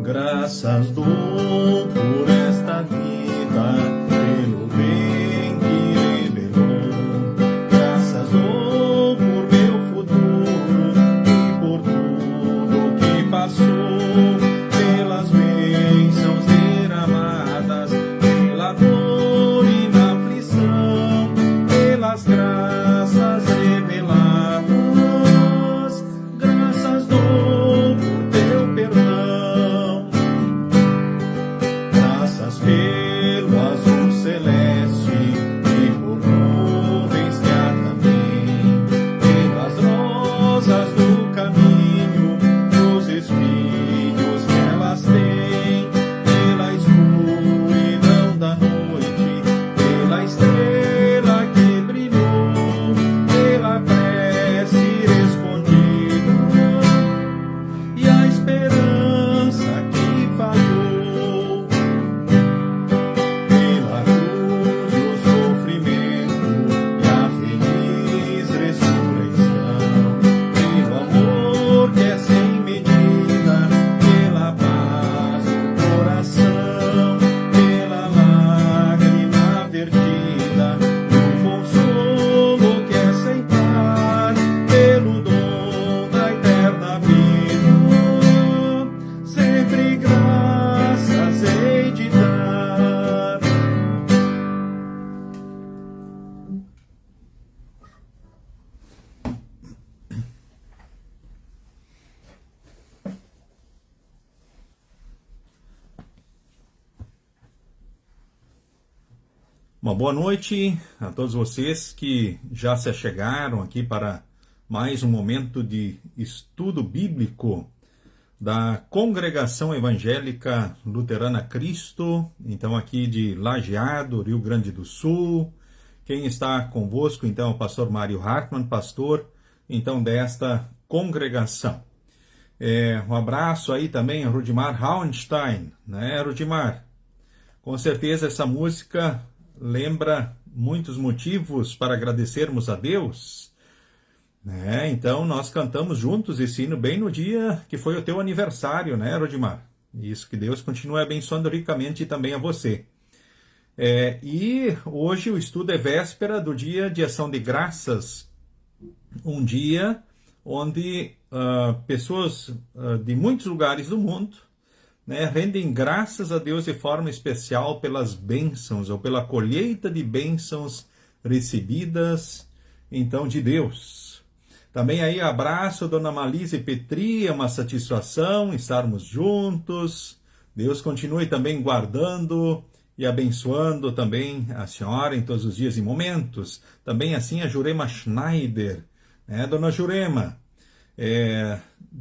Graças dou por esta vida, pelo bem que revelou. Graças dou por meu futuro e por tudo que passou, pelas bênçãos derramadas, pela dor e na aflição, pelas graças reveladas. Graças dou por teu perdão. Graças pelo azul celeste e por nuvens que há também, pelas rosas do caminho, dos espinhos que elas têm, pela escuridão da noite, pela estrela que brilhou, pela prece respondida e a esperança que falhou. Pela cruz o sofrimento e a feliz ressurreição, pelo amor que é sem medida, pela paz do coração, pela lágrima vertida, no consolo que é sem par, pelo dom da eterna vida, sempre graças hei de dar. Uma boa noite a todos vocês que já se achegaram aqui para mais um momento de estudo bíblico da Congregação Evangélica Luterana Cristo, então aqui de Lajeado, Rio Grande do Sul. Quem está convosco então é o pastor Mário Hartmann, pastor então desta congregação. Um abraço aí também a Rudimar Hauenstein, né, Rudimar? Com certeza essa música lembra muitos motivos para agradecermos a Deus, né? Então nós cantamos juntos esse hino bem no dia que foi o teu aniversário, né, Rodimar? Isso, que Deus continue abençoando ricamente também a você. E hoje o estudo é véspera do dia de ação de graças, um dia onde pessoas de muitos lugares do mundo, né, rendem graças a Deus de forma especial pelas bênçãos, ou pela colheita de bênçãos recebidas, então, de Deus. Também aí abraço a Dona Malise Petri, é uma satisfação estarmos juntos. Deus continue também guardando e abençoando também a senhora em todos os dias e momentos. Também assim a Jurema Schneider, né, Dona Jurema?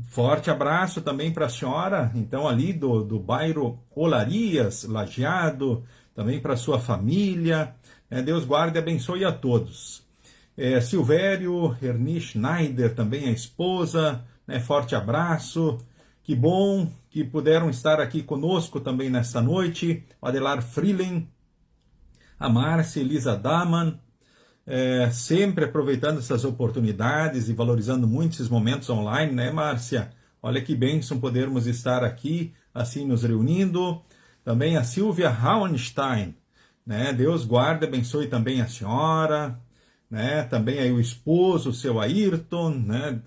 Forte abraço também para a senhora, então ali do bairro Olarias, Lajeado, também para a sua família. Deus guarde e abençoe a todos. Silvério, Ernie Schneider, também a esposa, né, forte abraço. Que bom que puderam estar aqui conosco também nesta noite. O Adelar Freeling, a Márcia Elisa Daman, sempre aproveitando essas oportunidades e valorizando muito esses momentos online, né, Márcia? Olha que bênção podermos estar aqui, assim, nos reunindo. Também a Silvia Hauenstein, né? Deus guarde e abençoe também a senhora, né? Também aí o esposo, o seu Ayrton, né?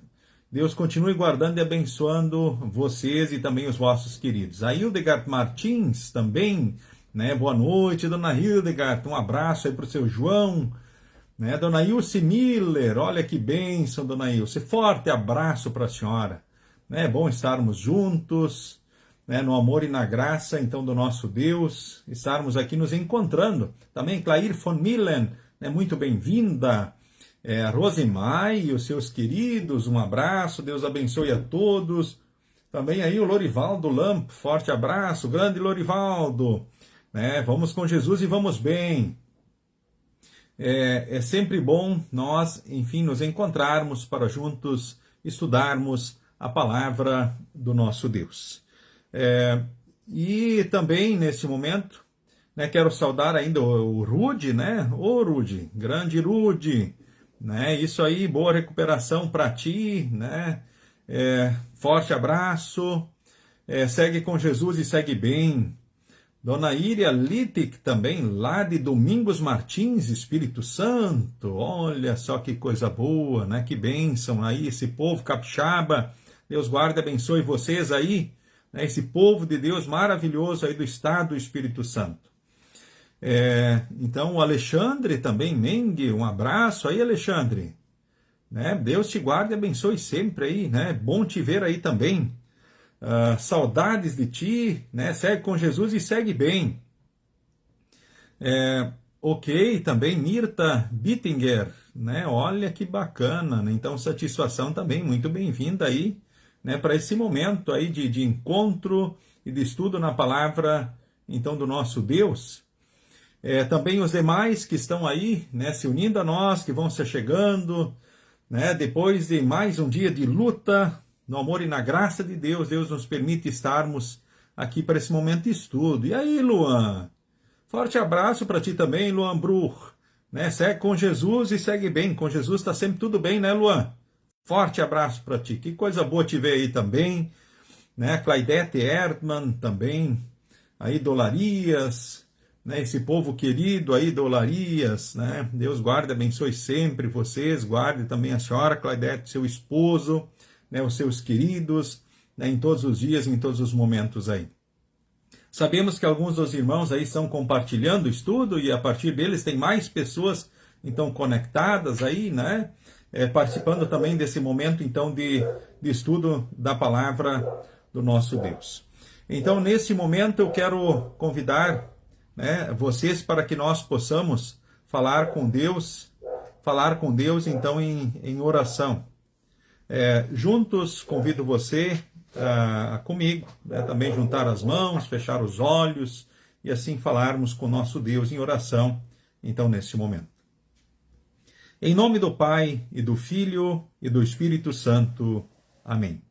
Deus continue guardando e abençoando vocês e também os vossos queridos. A Hildegard Martins também, né? Boa noite, Dona Hildegard. Um abraço aí para o seu João, né? Dona Ilse Miller, olha que bênção, Dona Ilse. Forte abraço para a senhora. É bom estarmos juntos, né, no amor e na graça, então, do nosso Deus, estarmos aqui nos encontrando. Também Clair von Millen, né, muito bem-vinda. Rosemai e os seus queridos, um abraço, Deus abençoe a todos. Também aí o Lorivaldo Lamp, forte abraço, grande Lorivaldo, né? Vamos com Jesus e vamos bem. É sempre bom nós, enfim, nos encontrarmos para juntos estudarmos a palavra do nosso Deus. E também, nesse momento, né, quero saudar ainda o Rude, né? Ô Rude, grande Rude, né? Isso aí, boa recuperação para ti, né? Forte abraço, segue com Jesus e segue bem. Dona Iria Littic também, lá de Domingos Martins, Espírito Santo. Olha só que coisa boa, né? Que bênção aí, esse povo capixaba. Deus guarde e abençoe vocês aí, né? Esse povo de Deus maravilhoso aí do estado do Espírito Santo. Então, o Alexandre também, Mengue, um abraço aí, Alexandre. Né? Deus te guarde e abençoe sempre aí, né? Bom te ver aí também. Saudades de ti, né? Segue com Jesus e segue bem. Ok, também Mirta Bittinger, né? Olha que bacana, né? Então satisfação também, muito bem-vinda aí, né? Para esse momento aí de encontro e de estudo na palavra, então, do nosso Deus. Também os demais que estão aí, né? Se unindo a nós, que vão se chegando, né? Depois de mais um dia de luta, no amor e na graça de Deus, Deus nos permite estarmos aqui para esse momento de estudo. E aí, Luan? Forte abraço para ti também, Luan Bruch. Né? Segue com Jesus e segue bem. Com Jesus está sempre tudo bem, né, Luan? Forte abraço para ti. Que coisa boa te ver aí também. Né? Claudete Erdmann também. Aí, Dolarias. Né? Esse povo querido aí, Dolarias. Né? Deus guarde, abençoe sempre vocês. Guarde também a senhora, Claudete, seu esposo. Né, os seus queridos, né, em todos os dias, em todos os momentos aí. Sabemos que alguns dos irmãos aí estão compartilhando o estudo e a partir deles tem mais pessoas então conectadas aí, né, participando também desse momento então de estudo da palavra do nosso Deus. Então, nesse momento eu quero convidar, né, vocês para que nós possamos falar com Deus então em oração. Juntos, convido você comigo, né, também juntar as mãos, fechar os olhos e assim falarmos com nosso Deus em oração, então, nesse momento. Em nome do Pai, e do Filho, e do Espírito Santo. Amém.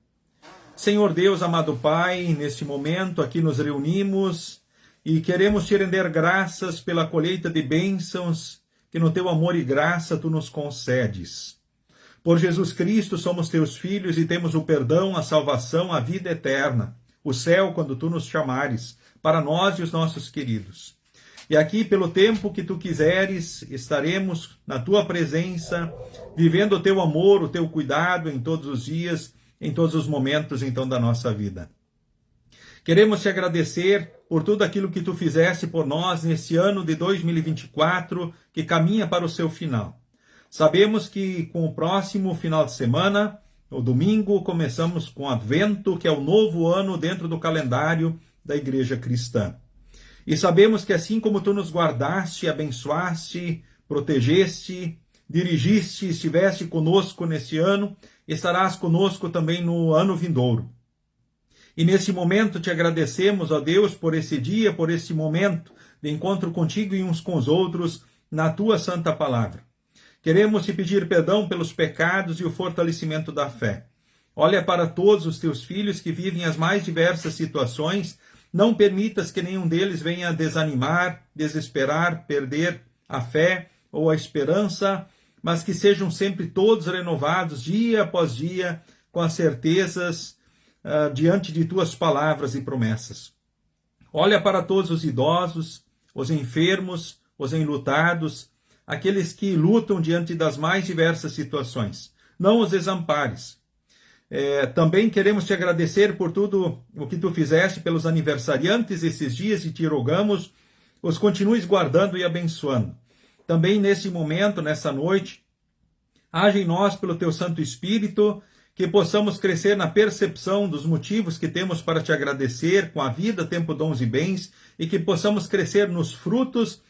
Senhor Deus, amado Pai, neste momento aqui nos reunimos e queremos te render graças pela colheita de bênçãos que no teu amor e graça tu nos concedes. Por Jesus Cristo somos teus filhos e temos o perdão, a salvação, a vida eterna, o céu quando tu nos chamares, para nós e os nossos queridos. E aqui, pelo tempo que tu quiseres, estaremos na tua presença, vivendo o teu amor, o teu cuidado em todos os dias, em todos os momentos, então, da nossa vida. Queremos te agradecer por tudo aquilo que tu fizeste por nós nesse ano de 2024, que caminha para o seu final. Sabemos que com o próximo final de semana, o domingo, começamos com o Advento, que é o novo ano dentro do calendário da Igreja Cristã. E sabemos que assim como tu nos guardaste, abençoaste, protegeste, dirigiste, estiveste conosco nesse ano, estarás conosco também no ano vindouro. E nesse momento te agradecemos, ó Deus, por esse dia, por esse momento de encontro contigo e uns com os outros na tua santa palavra. Queremos te pedir perdão pelos pecados e o fortalecimento da fé. Olha para todos os teus filhos que vivem as mais diversas situações. Não permitas que nenhum deles venha desanimar, desesperar, perder a fé ou a esperança, mas que sejam sempre todos renovados, dia após dia, com as certezas diante de tuas palavras e promessas. Olha para todos os idosos, os enfermos, os enlutados, aqueles que lutam diante das mais diversas situações. Não os desampares. Também queremos te agradecer por tudo o que tu fizeste pelos aniversariantes esses dias e te rogamos, os continues guardando e abençoando. Também nesse momento, nessa noite, age em nós pelo teu Santo Espírito, que possamos crescer na percepção dos motivos que temos para te agradecer com a vida, tempo, dons e bens, e que possamos crescer nos frutos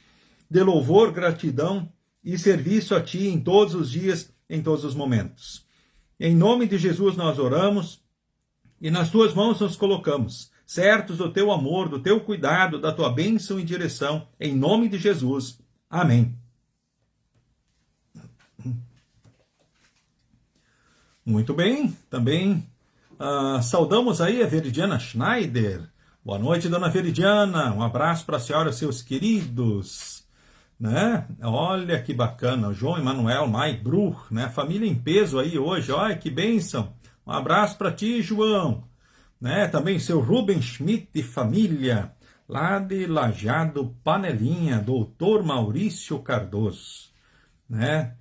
de louvor, gratidão e serviço a ti em todos os dias, em todos os momentos. Em nome de Jesus nós oramos, e nas tuas mãos nos colocamos, certos do teu amor, do teu cuidado, da tua bênção e direção, em nome de Jesus. Amém. Muito bem, também saudamos aí a Veridiana Schneider. Boa noite, dona Veridiana, um abraço para a senhora e seus queridos, né? Olha que bacana, o João Emanuel Maibruch, né? Família em peso aí hoje, olha que bênção. Um abraço para ti, João, né? Também seu Ruben Schmidt e família, lá de Lajeado Panelinha, doutor Maurício Cardoso, né?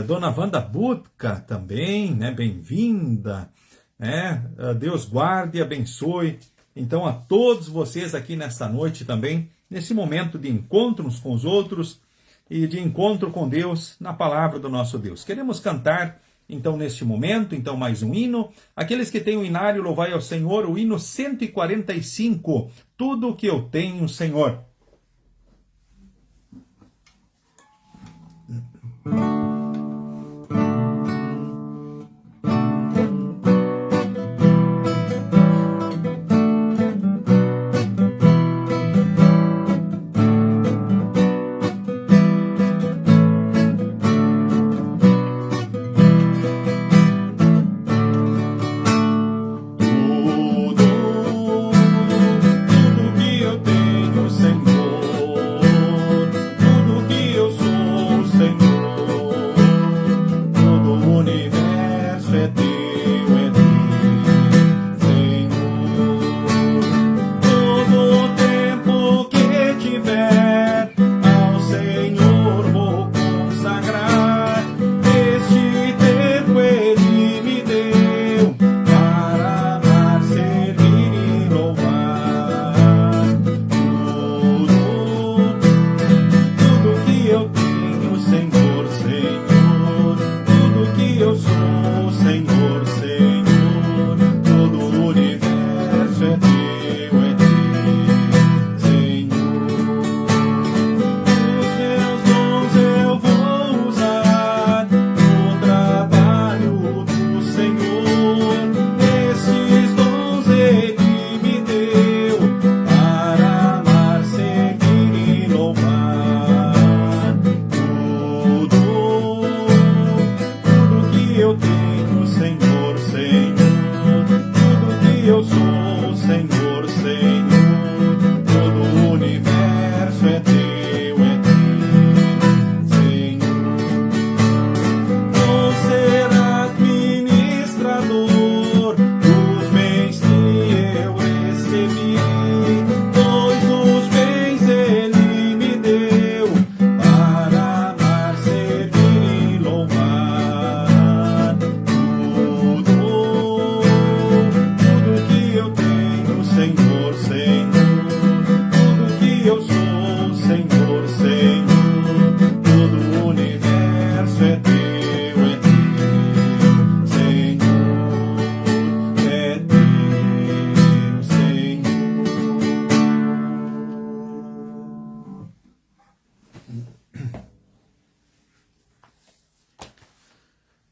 Dona Wanda Butka também, né? Bem-vinda, né? Deus guarde e abençoe. Então, a todos vocês aqui nesta noite também, nesse momento de encontro uns com os outros e de encontro com Deus na palavra do nosso Deus. Queremos cantar, então, neste momento, então, mais um hino. Aqueles que têm o inário, louvai ao Senhor, o hino 145, Tudo o que eu tenho, Senhor.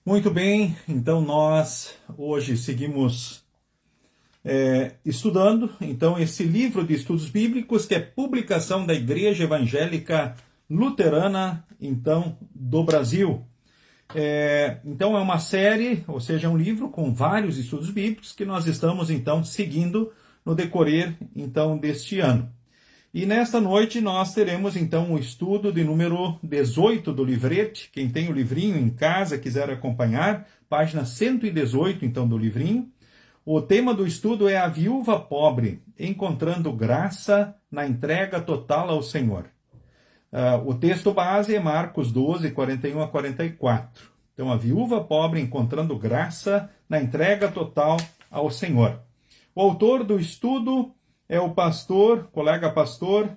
Muito bem, então nós hoje seguimos estudando então esse livro de estudos bíblicos que é publicação da Igreja Evangélica Luterana então do Brasil. Então é uma série, ou seja, um livro com vários estudos bíblicos que nós estamos então seguindo no decorrer então deste ano. E nesta noite nós teremos então o estudo de número 18 do livrete. Quem tem o livrinho em casa, quiser acompanhar, página 118 então do livrinho. O tema do estudo é a viúva pobre, encontrando graça na entrega total ao Senhor. O texto base é Marcos 12, 41 a 44. Então, a viúva pobre encontrando graça na entrega total ao Senhor. O autor do estudo é o colega pastor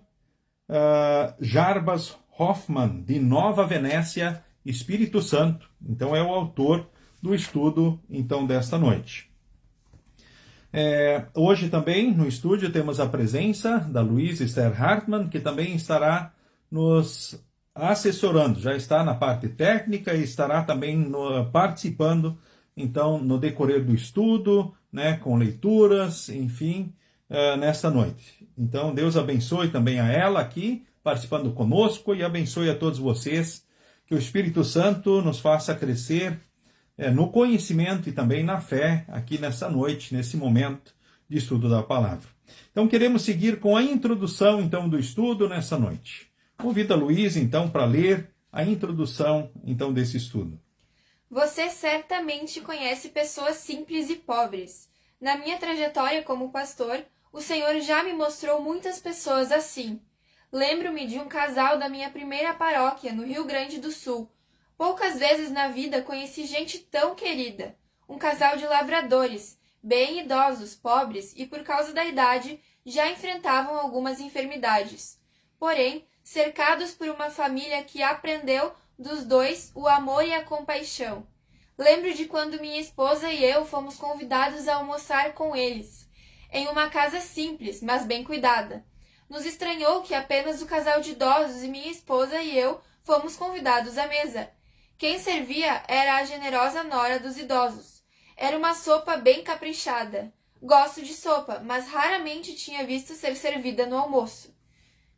Jarbas Hoffman, de Nova Venécia, Espírito Santo. Então, é o autor do estudo então desta noite. Hoje também no estúdio temos a presença da Luísa Esther Hartmann, que também estará nos assessorando, já está na parte técnica e estará também participando então, no decorrer do estudo, né, com leituras, enfim, nesta noite. Então, Deus abençoe também a ela aqui, participando conosco, e abençoe a todos vocês, que o Espírito Santo nos faça crescer no conhecimento e também na fé, aqui nessa noite, nesse momento de estudo da palavra. Então, queremos seguir com a introdução, então, do estudo nessa noite. Convido a Luísa, então, para ler a introdução, então, desse estudo. Você certamente conhece pessoas simples e pobres. Na minha trajetória como pastor, o Senhor já me mostrou muitas pessoas assim. Lembro-me de um casal da minha primeira paróquia, no Rio Grande do Sul. Poucas vezes na vida conheci gente tão querida. Um casal de lavradores, bem idosos, pobres e, por causa da idade, já enfrentavam algumas enfermidades. Porém, cercados por uma família que aprendeu dos dois o amor e a compaixão. Lembro de quando minha esposa e eu fomos convidados a almoçar com eles, em uma casa simples, mas bem cuidada. Nos estranhou que apenas o casal de idosos e minha esposa e eu fomos convidados à mesa. Quem servia era a generosa nora dos idosos. Era uma sopa bem caprichada. Gosto de sopa, mas raramente tinha visto ser servida no almoço.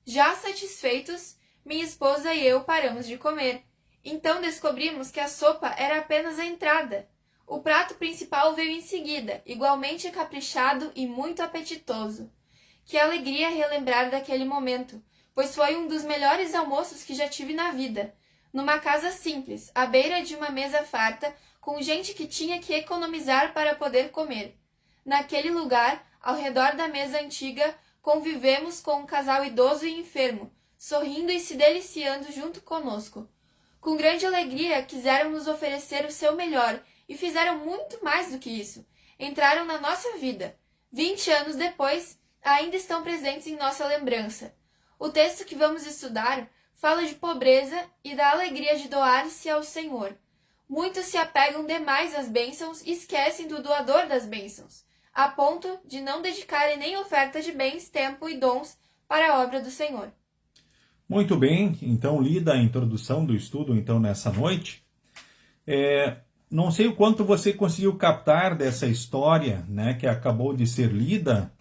Já satisfeitos, minha esposa e eu paramos de comer. Então descobrimos que a sopa era apenas a entrada. O prato principal veio em seguida, igualmente caprichado e muito apetitoso. Que alegria relembrar daquele momento, pois foi um dos melhores almoços que já tive na vida. Numa casa simples, à beira de uma mesa farta, com gente que tinha que economizar para poder comer. Naquele lugar, ao redor da mesa antiga, convivemos com um casal idoso e enfermo, sorrindo e se deliciando junto conosco. Com grande alegria, quiseram nos oferecer o seu melhor e fizeram muito mais do que isso. Entraram na nossa vida. 20 anos depois, ainda estão presentes em nossa lembrança. O texto que vamos estudar fala de pobreza e da alegria de doar-se ao Senhor. Muitos se apegam demais às bênçãos e esquecem do doador das bênçãos, a ponto de não dedicarem nem oferta de bens, tempo e dons para a obra do Senhor. Muito bem, então lida a introdução do estudo então nessa noite. Não sei o quanto você conseguiu captar dessa história, né, que acabou de ser lida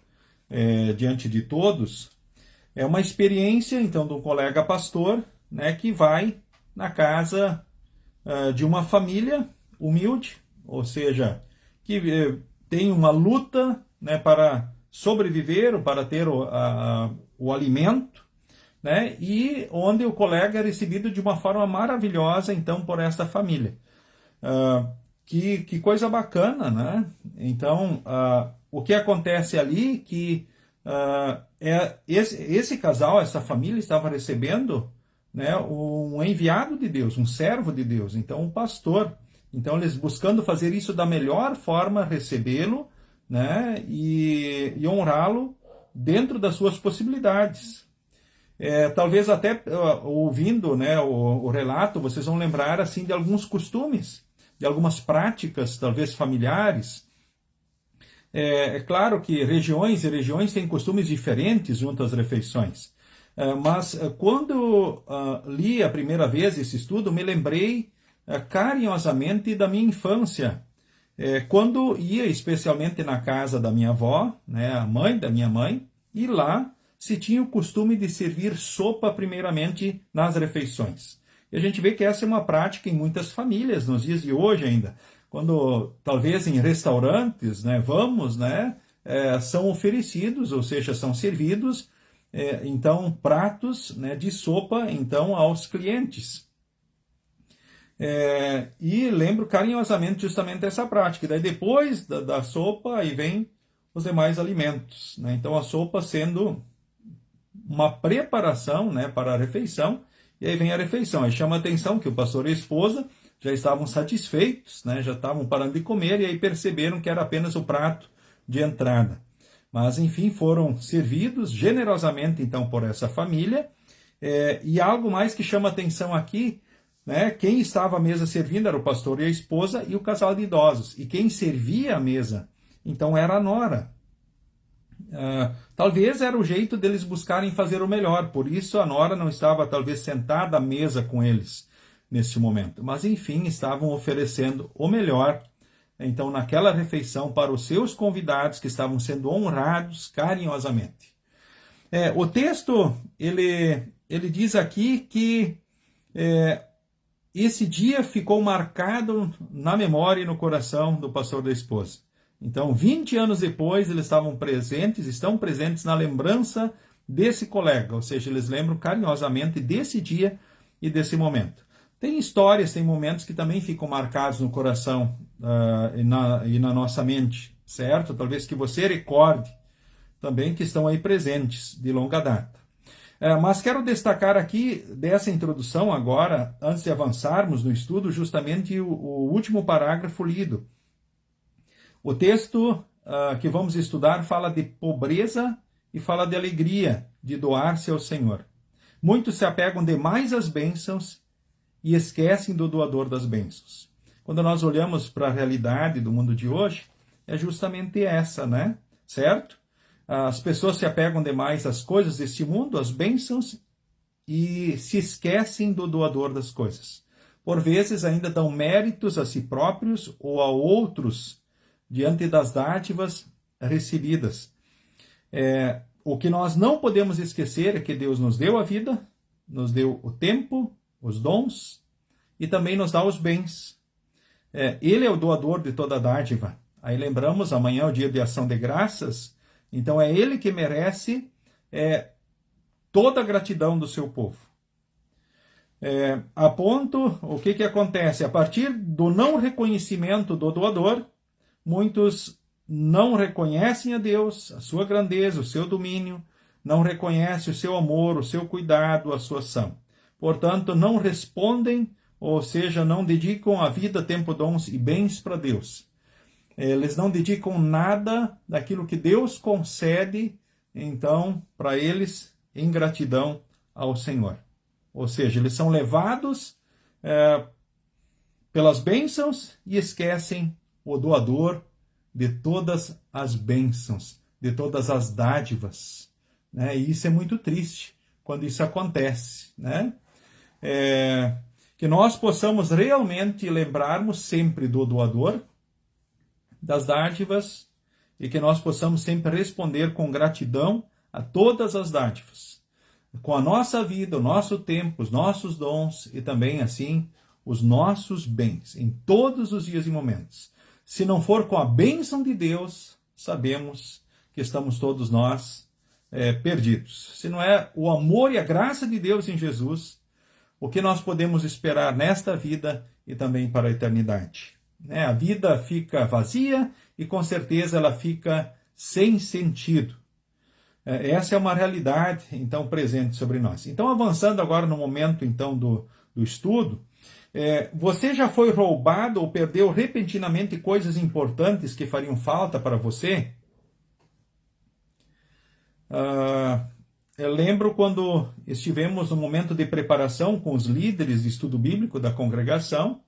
diante de todos. É uma experiência então de um colega pastor, né, que vai na casa de uma família humilde, ou seja, que tem uma luta, né, para sobreviver, ou para ter o alimento, né, e onde o colega é recebido de uma forma maravilhosa, então, por esta família. Que coisa bacana, né? Então, o que acontece ali, que esse casal, essa família, estava recebendo, né, um enviado de Deus, um servo de Deus, então um pastor. Então, eles buscando fazer isso da melhor forma, recebê-lo, né, e honrá-lo dentro das suas possibilidades. Talvez até ouvindo, né, o relato, vocês vão lembrar assim de alguns costumes, de algumas práticas, talvez familiares. É claro que regiões e regiões têm costumes diferentes junto às refeições. Mas quando li a primeira vez esse estudo, me lembrei carinhosamente da minha infância. Quando ia especialmente na casa da minha avó, né, a mãe da minha mãe, e lá se tinha o costume de servir sopa primeiramente nas refeições. E a gente vê que essa é uma prática em muitas famílias, nos dias de hoje ainda. Quando, talvez em restaurantes, né, vamos, né, são oferecidos, ou seja, são servidos, então, pratos, né, de sopa, então, aos clientes. E lembro carinhosamente justamente essa prática. E daí depois da sopa, aí vem os demais alimentos, né? Então, a sopa sendo uma preparação, né, para a refeição, e aí vem a refeição. Aí chama a atenção que o pastor e a esposa já estavam satisfeitos, né, já estavam parando de comer, e aí perceberam que era apenas o prato de entrada. Mas, enfim, foram servidos generosamente, então, por essa família. E algo mais que chama atenção aqui, né, quem estava à mesa servindo era o pastor e a esposa e o casal de idosos. E quem servia a mesa, então, era a nora. Talvez era o jeito deles buscarem fazer o melhor, por isso a nora não estava talvez sentada à mesa com eles neste momento, mas enfim, estavam oferecendo o melhor então, naquela refeição para os seus convidados que estavam sendo honrados carinhosamente. O texto, ele diz aqui que esse dia ficou marcado na memória e no coração do pastor da esposa. Então, 20 anos depois, eles estão presentes na lembrança desse colega, ou seja, eles lembram carinhosamente desse dia e desse momento. Tem histórias, tem momentos que também ficam marcados no coração e na nossa mente, certo? Talvez que você recorde também que estão aí presentes de longa data. Mas quero destacar aqui dessa introdução agora, antes de avançarmos no estudo, justamente o último parágrafo lido. O texto que vamos estudar fala de pobreza e fala de alegria, de doar-se ao Senhor. Muitos se apegam demais às bênçãos e esquecem do doador das bênçãos. Quando nós olhamos para a realidade do mundo de hoje, é justamente essa, né? Certo? As pessoas se apegam demais às coisas deste mundo, às bênçãos, e se esquecem do doador das coisas. Por vezes ainda dão méritos a si próprios ou a outros diante das dádivas recebidas. O que nós não podemos esquecer é que Deus nos deu a vida, nos deu o tempo, os dons e também nos dá os bens. Ele é o doador de toda dádiva. Aí lembramos, amanhã é o dia de ação de graças, então é ele que merece toda a gratidão do seu povo. A ponto, o que acontece? A partir do não reconhecimento do doador, muitos não reconhecem a Deus, a sua grandeza, o seu domínio, não reconhecem o seu amor, o seu cuidado, a sua ação. Portanto, não respondem, ou seja, não dedicam a vida, tempo, dons e bens para Deus. Eles não dedicam nada daquilo que Deus concede, então, para eles, em gratidão ao Senhor. Ou seja, eles são levados pelas bênçãos e esquecem o doador de todas as bênçãos, de todas as dádivas. Né? E isso é muito triste quando isso acontece, né? Que nós possamos realmente lembrarmos sempre do doador, das dádivas, e que nós possamos sempre responder com gratidão a todas as dádivas, com a nossa vida, o nosso tempo, os nossos dons e também, assim, os nossos bens, em todos os dias e momentos. Se não for com a bênção de Deus, sabemos que estamos todos nós perdidos. Se não é o amor e a graça de Deus em Jesus, o que nós podemos esperar nesta vida e também para a eternidade? A vida fica vazia e com certeza ela fica sem sentido. Essa é uma realidade, então, presente sobre nós. Então, avançando agora no momento, então, do estudo, você já foi roubado ou perdeu repentinamente coisas importantes que fariam falta para você? Eu lembro quando estivemos no momento de preparação com os líderes de estudo bíblico da congregação,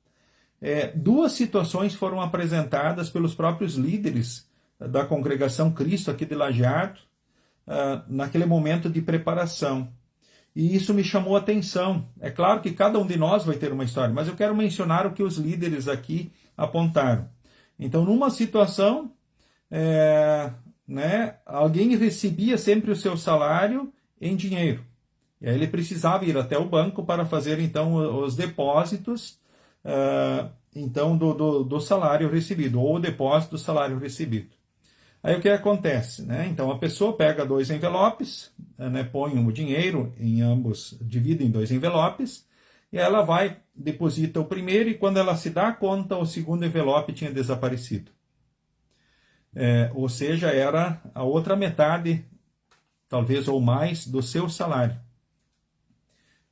duas situações foram apresentadas pelos próprios líderes da congregação Cristo aqui de Lajeado, naquele momento de preparação. E isso me chamou a atenção. É claro que cada um de nós vai ter uma história, mas eu quero mencionar o que os líderes aqui apontaram. Então, numa situação, alguém recebia sempre o seu salário em dinheiro. E aí ele precisava ir até o banco para fazer, então, os depósitos então do salário recebido, ou o depósito do salário recebido. Aí o que acontece? Então a pessoa pega 2 envelopes, põe o dinheiro em ambos, divide em 2 envelopes, e ela vai, deposita o primeiro, e quando ela se dá conta, o segundo envelope tinha desaparecido. Ou seja, era a outra metade, talvez ou mais, do seu salário.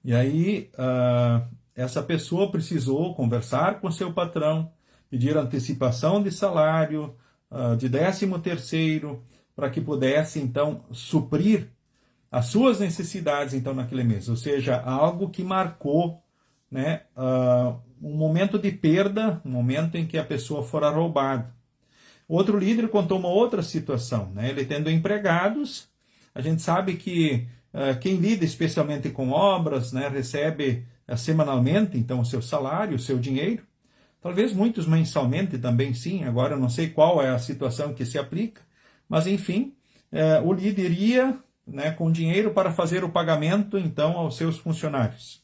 E aí essa pessoa precisou conversar com seu patrão, pedir antecipação de salário, de 13º, para que pudesse, então, suprir as suas necessidades, então, naquele mês. Ou seja, algo que marcou um momento de perda, um momento em que a pessoa fora roubada. Outro líder contou uma outra situação. Ele tendo empregados, a gente sabe que quem lida especialmente com obras, recebe semanalmente, então, o seu salário, o seu dinheiro. Talvez muitos mensalmente também sim, agora eu não sei qual é a situação que se aplica, mas enfim, o líder iria, né, com dinheiro para fazer o pagamento então aos seus funcionários.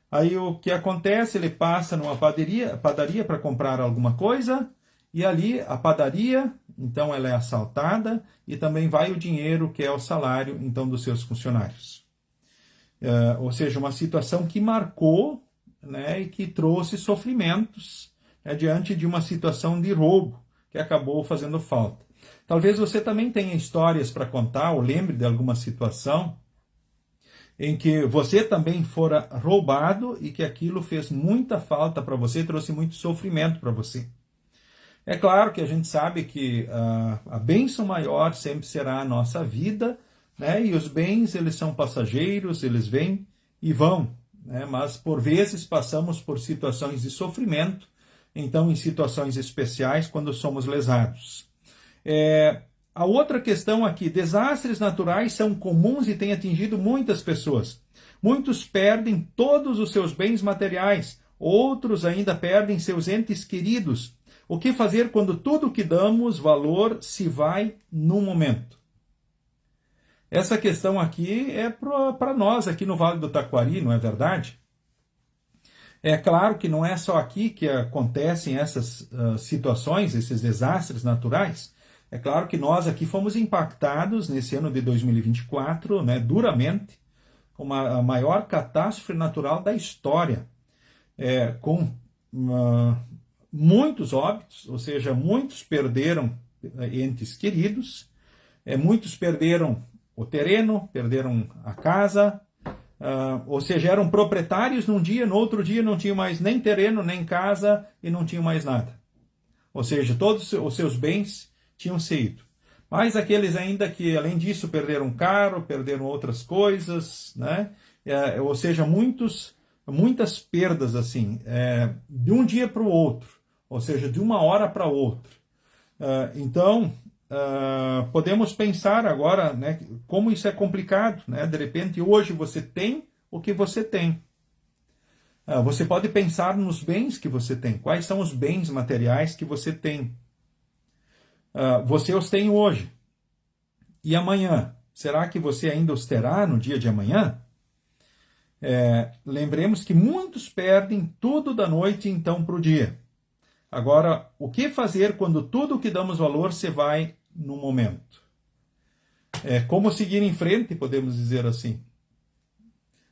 Aí o que acontece? Ele passa numa padaria para comprar alguma coisa, e ali a padaria, então ela é assaltada, e também vai o dinheiro que é o salário então dos seus funcionários. Ou seja, uma situação que marcou, né, e que trouxe sofrimentos, né, diante de uma situação de roubo que acabou fazendo falta. Talvez você também tenha histórias para contar, ou lembre de alguma situação em que você também fora roubado e que aquilo fez muita falta para você, trouxe muito sofrimento para você. É claro que a gente sabe que a bênção maior sempre será a nossa vida, né? E os bens, eles são passageiros, eles vêm e vão, né? Mas por vezes passamos por situações de sofrimento, então em situações especiais quando somos lesados. A outra questão aqui, desastres naturais são comuns e têm atingido muitas pessoas. Muitos perdem todos os seus bens materiais, outros ainda perdem seus entes queridos. O que fazer quando tudo que damos valor se vai num momento? Essa questão aqui é para nós aqui no Vale do Taquari, não é verdade? É claro que não é só aqui que acontecem essas situações, esses desastres naturais. É claro que nós aqui fomos impactados nesse ano de 2024, né, duramente, com a maior catástrofe natural da história, com muitos óbitos, ou seja, muitos perderam entes queridos, muitos perderam o terreno, perderam a casa, ou seja, eram proprietários num dia, no outro dia não tinham mais nem terreno, nem casa e não tinham mais nada. Ou seja, todos os seus bens tinham saído. Mas aqueles ainda que, além disso, perderam carro, perderam outras coisas, né? Ou seja, muitas perdas, assim, de um dia para o outro, ou seja, de uma hora para outra. Então, podemos pensar agora, né, como isso é complicado, né? De repente, hoje você tem o que você tem. Você pode pensar nos bens que você tem. Quais são os bens materiais que você tem? Você os tem hoje. E amanhã? Será que você ainda os terá no dia de amanhã? Lembremos que muitos perdem tudo da noite então para o dia. Agora, o que fazer quando tudo que damos valor se vai no momento? Como seguir em frente, podemos dizer assim.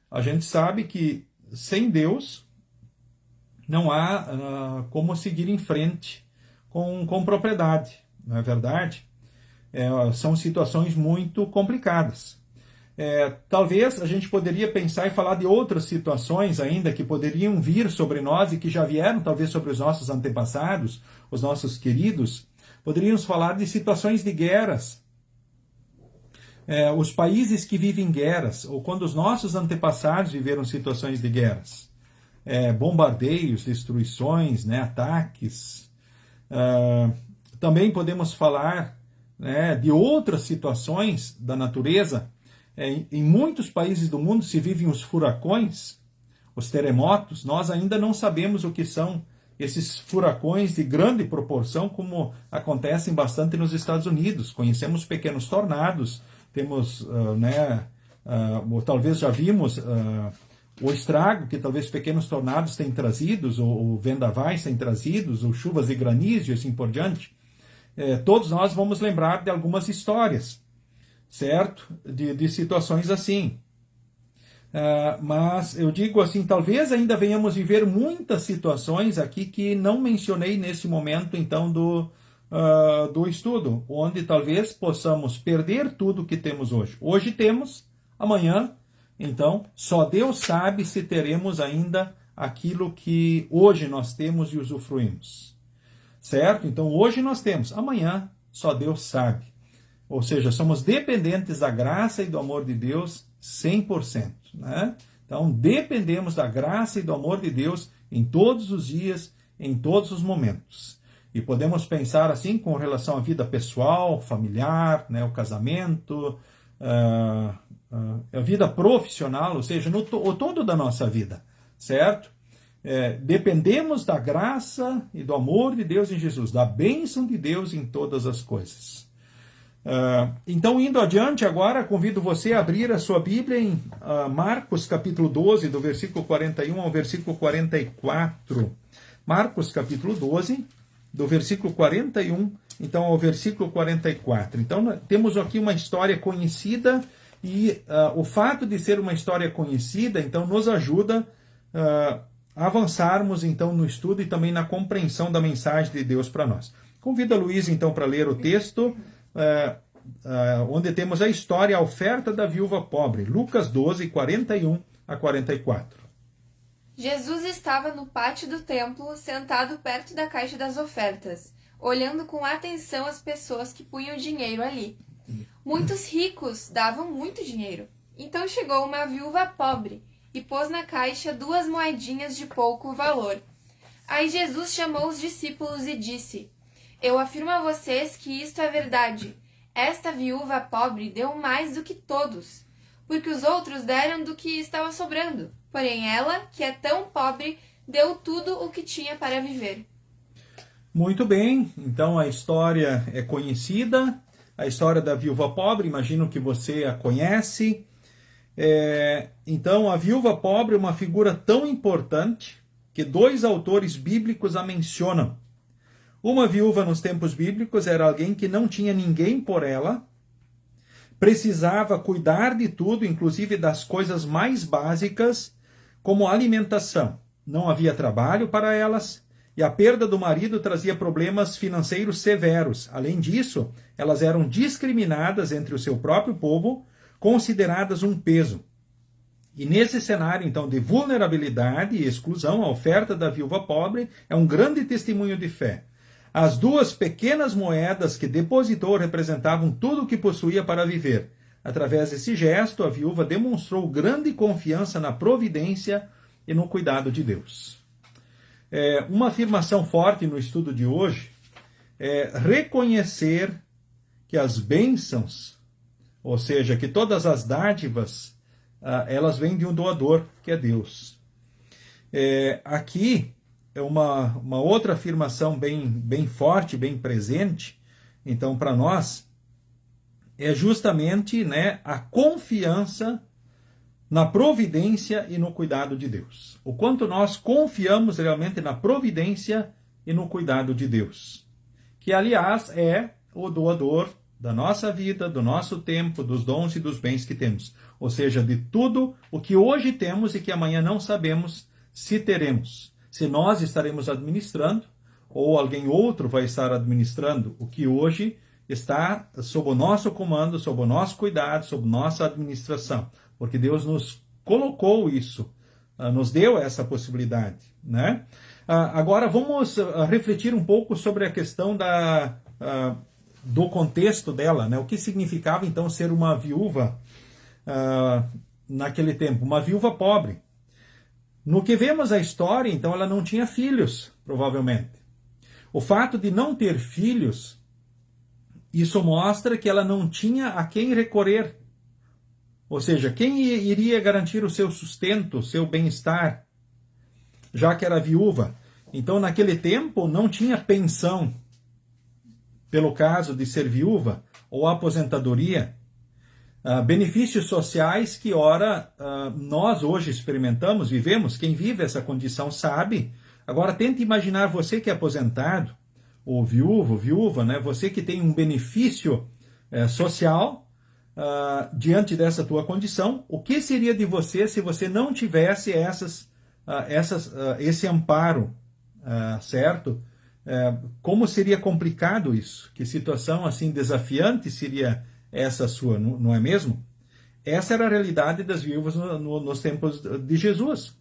A gente sabe que sem Deus não há como seguir em frente com propriedade. Não é verdade? São situações muito complicadas. Talvez a gente poderia pensar e falar de outras situações ainda que poderiam vir sobre nós e que já vieram talvez sobre os nossos antepassados, os nossos queridos. Poderíamos falar de situações de guerras. Os países que vivem guerras, ou quando os nossos antepassados viveram situações de guerras. Bombardeios, destruições, né, ataques. Também podemos falar, né, de outras situações da natureza. Em muitos países do mundo se vivem os furacões, os terremotos. Nós ainda não sabemos o que são esses furacões de grande proporção, como acontecem bastante nos Estados Unidos. Conhecemos pequenos tornados, temos, ou talvez já vimos o estrago que talvez pequenos tornados têm trazidos, ou vendavais têm trazidos, ou chuvas de granizo e assim por diante. Todos nós vamos lembrar de algumas histórias, certo? De situações assim. Mas eu digo assim, talvez ainda venhamos viver muitas situações aqui que não mencionei nesse momento, então, do estudo, onde talvez possamos perder tudo que temos hoje. Hoje temos, amanhã, então, só Deus sabe se teremos ainda aquilo que hoje nós temos e usufruímos. Certo? Então, hoje nós temos, amanhã só Deus sabe. Ou seja, somos dependentes da graça e do amor de Deus 100%. Né? Então, dependemos da graça e do amor de Deus em todos os dias, em todos os momentos. E podemos pensar assim com relação à vida pessoal, familiar, né, o casamento, a vida profissional, ou seja, o todo da nossa vida, certo? dependemos da graça e do amor de Deus em Jesus, da bênção de Deus em todas as coisas. Então, indo adiante agora, convido você a abrir a sua Bíblia em Marcos capítulo 12, do versículo 41 ao versículo 44. Marcos capítulo 12, do versículo 41, então, ao versículo 44. Então, temos aqui uma história conhecida e o fato de ser uma história conhecida, então, nos ajuda a avançarmos, então, no estudo e também na compreensão da mensagem de Deus para nós. Convido a Luísa, então, para ler o texto, onde temos a história, a oferta da viúva pobre. Lucas 12, 41 a 44. Jesus estava no pátio do templo, sentado perto da caixa das ofertas, olhando com atenção as pessoas que punham dinheiro ali. Muitos ricos davam muito dinheiro. Então chegou uma viúva pobre e pôs na caixa 2 moedinhas de pouco valor. Aí Jesus chamou os discípulos e disse: Eu afirmo a vocês que isto é verdade. Esta viúva pobre deu mais do que todos, porque os outros deram do que estava sobrando. Porém ela, que é tão pobre, deu tudo o que tinha para viver. Muito bem, então a história é conhecida, a história da viúva pobre, imagino que você a conhece. Então a viúva pobre é uma figura tão importante que 2 autores bíblicos a mencionam. Uma viúva nos tempos bíblicos era alguém que não tinha ninguém por ela, precisava cuidar de tudo, inclusive das coisas mais básicas, como alimentação. Não havia trabalho para elas e a perda do marido trazia problemas financeiros severos. Além disso, elas eram discriminadas entre o seu próprio povo, consideradas um peso. E nesse cenário, então, de vulnerabilidade e exclusão, a oferta da viúva pobre é um grande testemunho de fé. As 2 pequenas moedas que depositou representavam tudo o que possuía para viver. Através desse gesto, a viúva demonstrou grande confiança na providência e no cuidado de Deus. Uma afirmação forte no estudo de hoje é reconhecer que as bênçãos, ou seja, que todas as dádivas, elas vêm de um doador, que é Deus. Aqui é uma outra afirmação bem forte, bem presente, então, para nós, é justamente, a confiança na providência e no cuidado de Deus. O quanto nós confiamos realmente na providência e no cuidado de Deus, que, aliás, é o doador da nossa vida, do nosso tempo, dos dons e dos bens que temos. Ou seja, de tudo o que hoje temos e que amanhã não sabemos se teremos. Se nós estaremos administrando, ou alguém outro vai estar administrando o que hoje está sob o nosso comando, sob o nosso cuidado, sob nossa administração. Porque Deus nos colocou isso, nos deu essa possibilidade, né? Agora vamos refletir um pouco sobre a questão do contexto dela, né? O que significava então ser uma viúva naquele tempo, uma viúva pobre. No que vemos a história, então, ela não tinha filhos, provavelmente. O fato de não ter filhos, isso mostra que ela não tinha a quem recorrer. Ou seja, quem iria garantir o seu sustento, o seu bem-estar, já que era viúva? Então, naquele tempo, não tinha pensão, pelo caso de ser viúva, ou aposentadoria. Benefícios sociais que, ora, nós hoje experimentamos, vivemos. Quem vive essa condição sabe. Agora, tente imaginar você que é aposentado, ou viúva, né? Você que tem um benefício social diante dessa tua condição. O que seria de você se você não tivesse esse amparo, certo? Como seria complicado isso? Que situação assim desafiante seria essa sua, não é mesmo? Essa era a realidade das viúvas nos tempos de Jesus.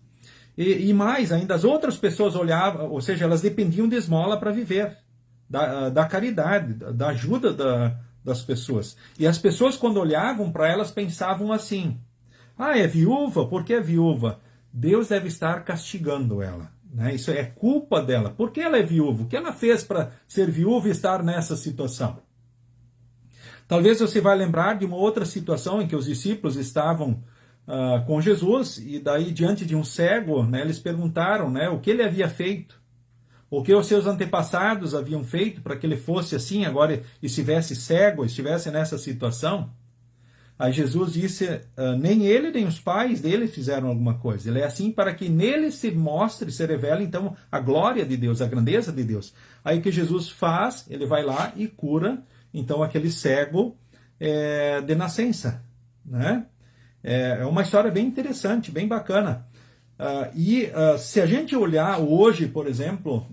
E mais, ainda as outras pessoas olhavam, ou seja, elas dependiam de esmola para viver, da caridade, da ajuda das pessoas. E as pessoas, quando olhavam para elas, pensavam assim: é viúva? Por que é viúva? Deus deve estar castigando ela, né? Isso é culpa dela. Por que ela é viúva? O que ela fez para ser viúva e estar nessa situação? Talvez você vai lembrar de uma outra situação em que os discípulos estavam com Jesus, e daí diante de um cego, né, eles perguntaram, né, o que ele havia feito, o que os seus antepassados haviam feito para que ele fosse assim, agora estivesse cego, estivesse nessa situação. Aí Jesus disse, nem ele nem os pais dele fizeram alguma coisa. Ele é assim para que nele se mostre, se revele então a glória de Deus, a grandeza de Deus. Aí o que Jesus faz, ele vai lá e cura então aquele cego de nascença, né? É uma história bem interessante, bem bacana. Se a gente olhar hoje, por exemplo,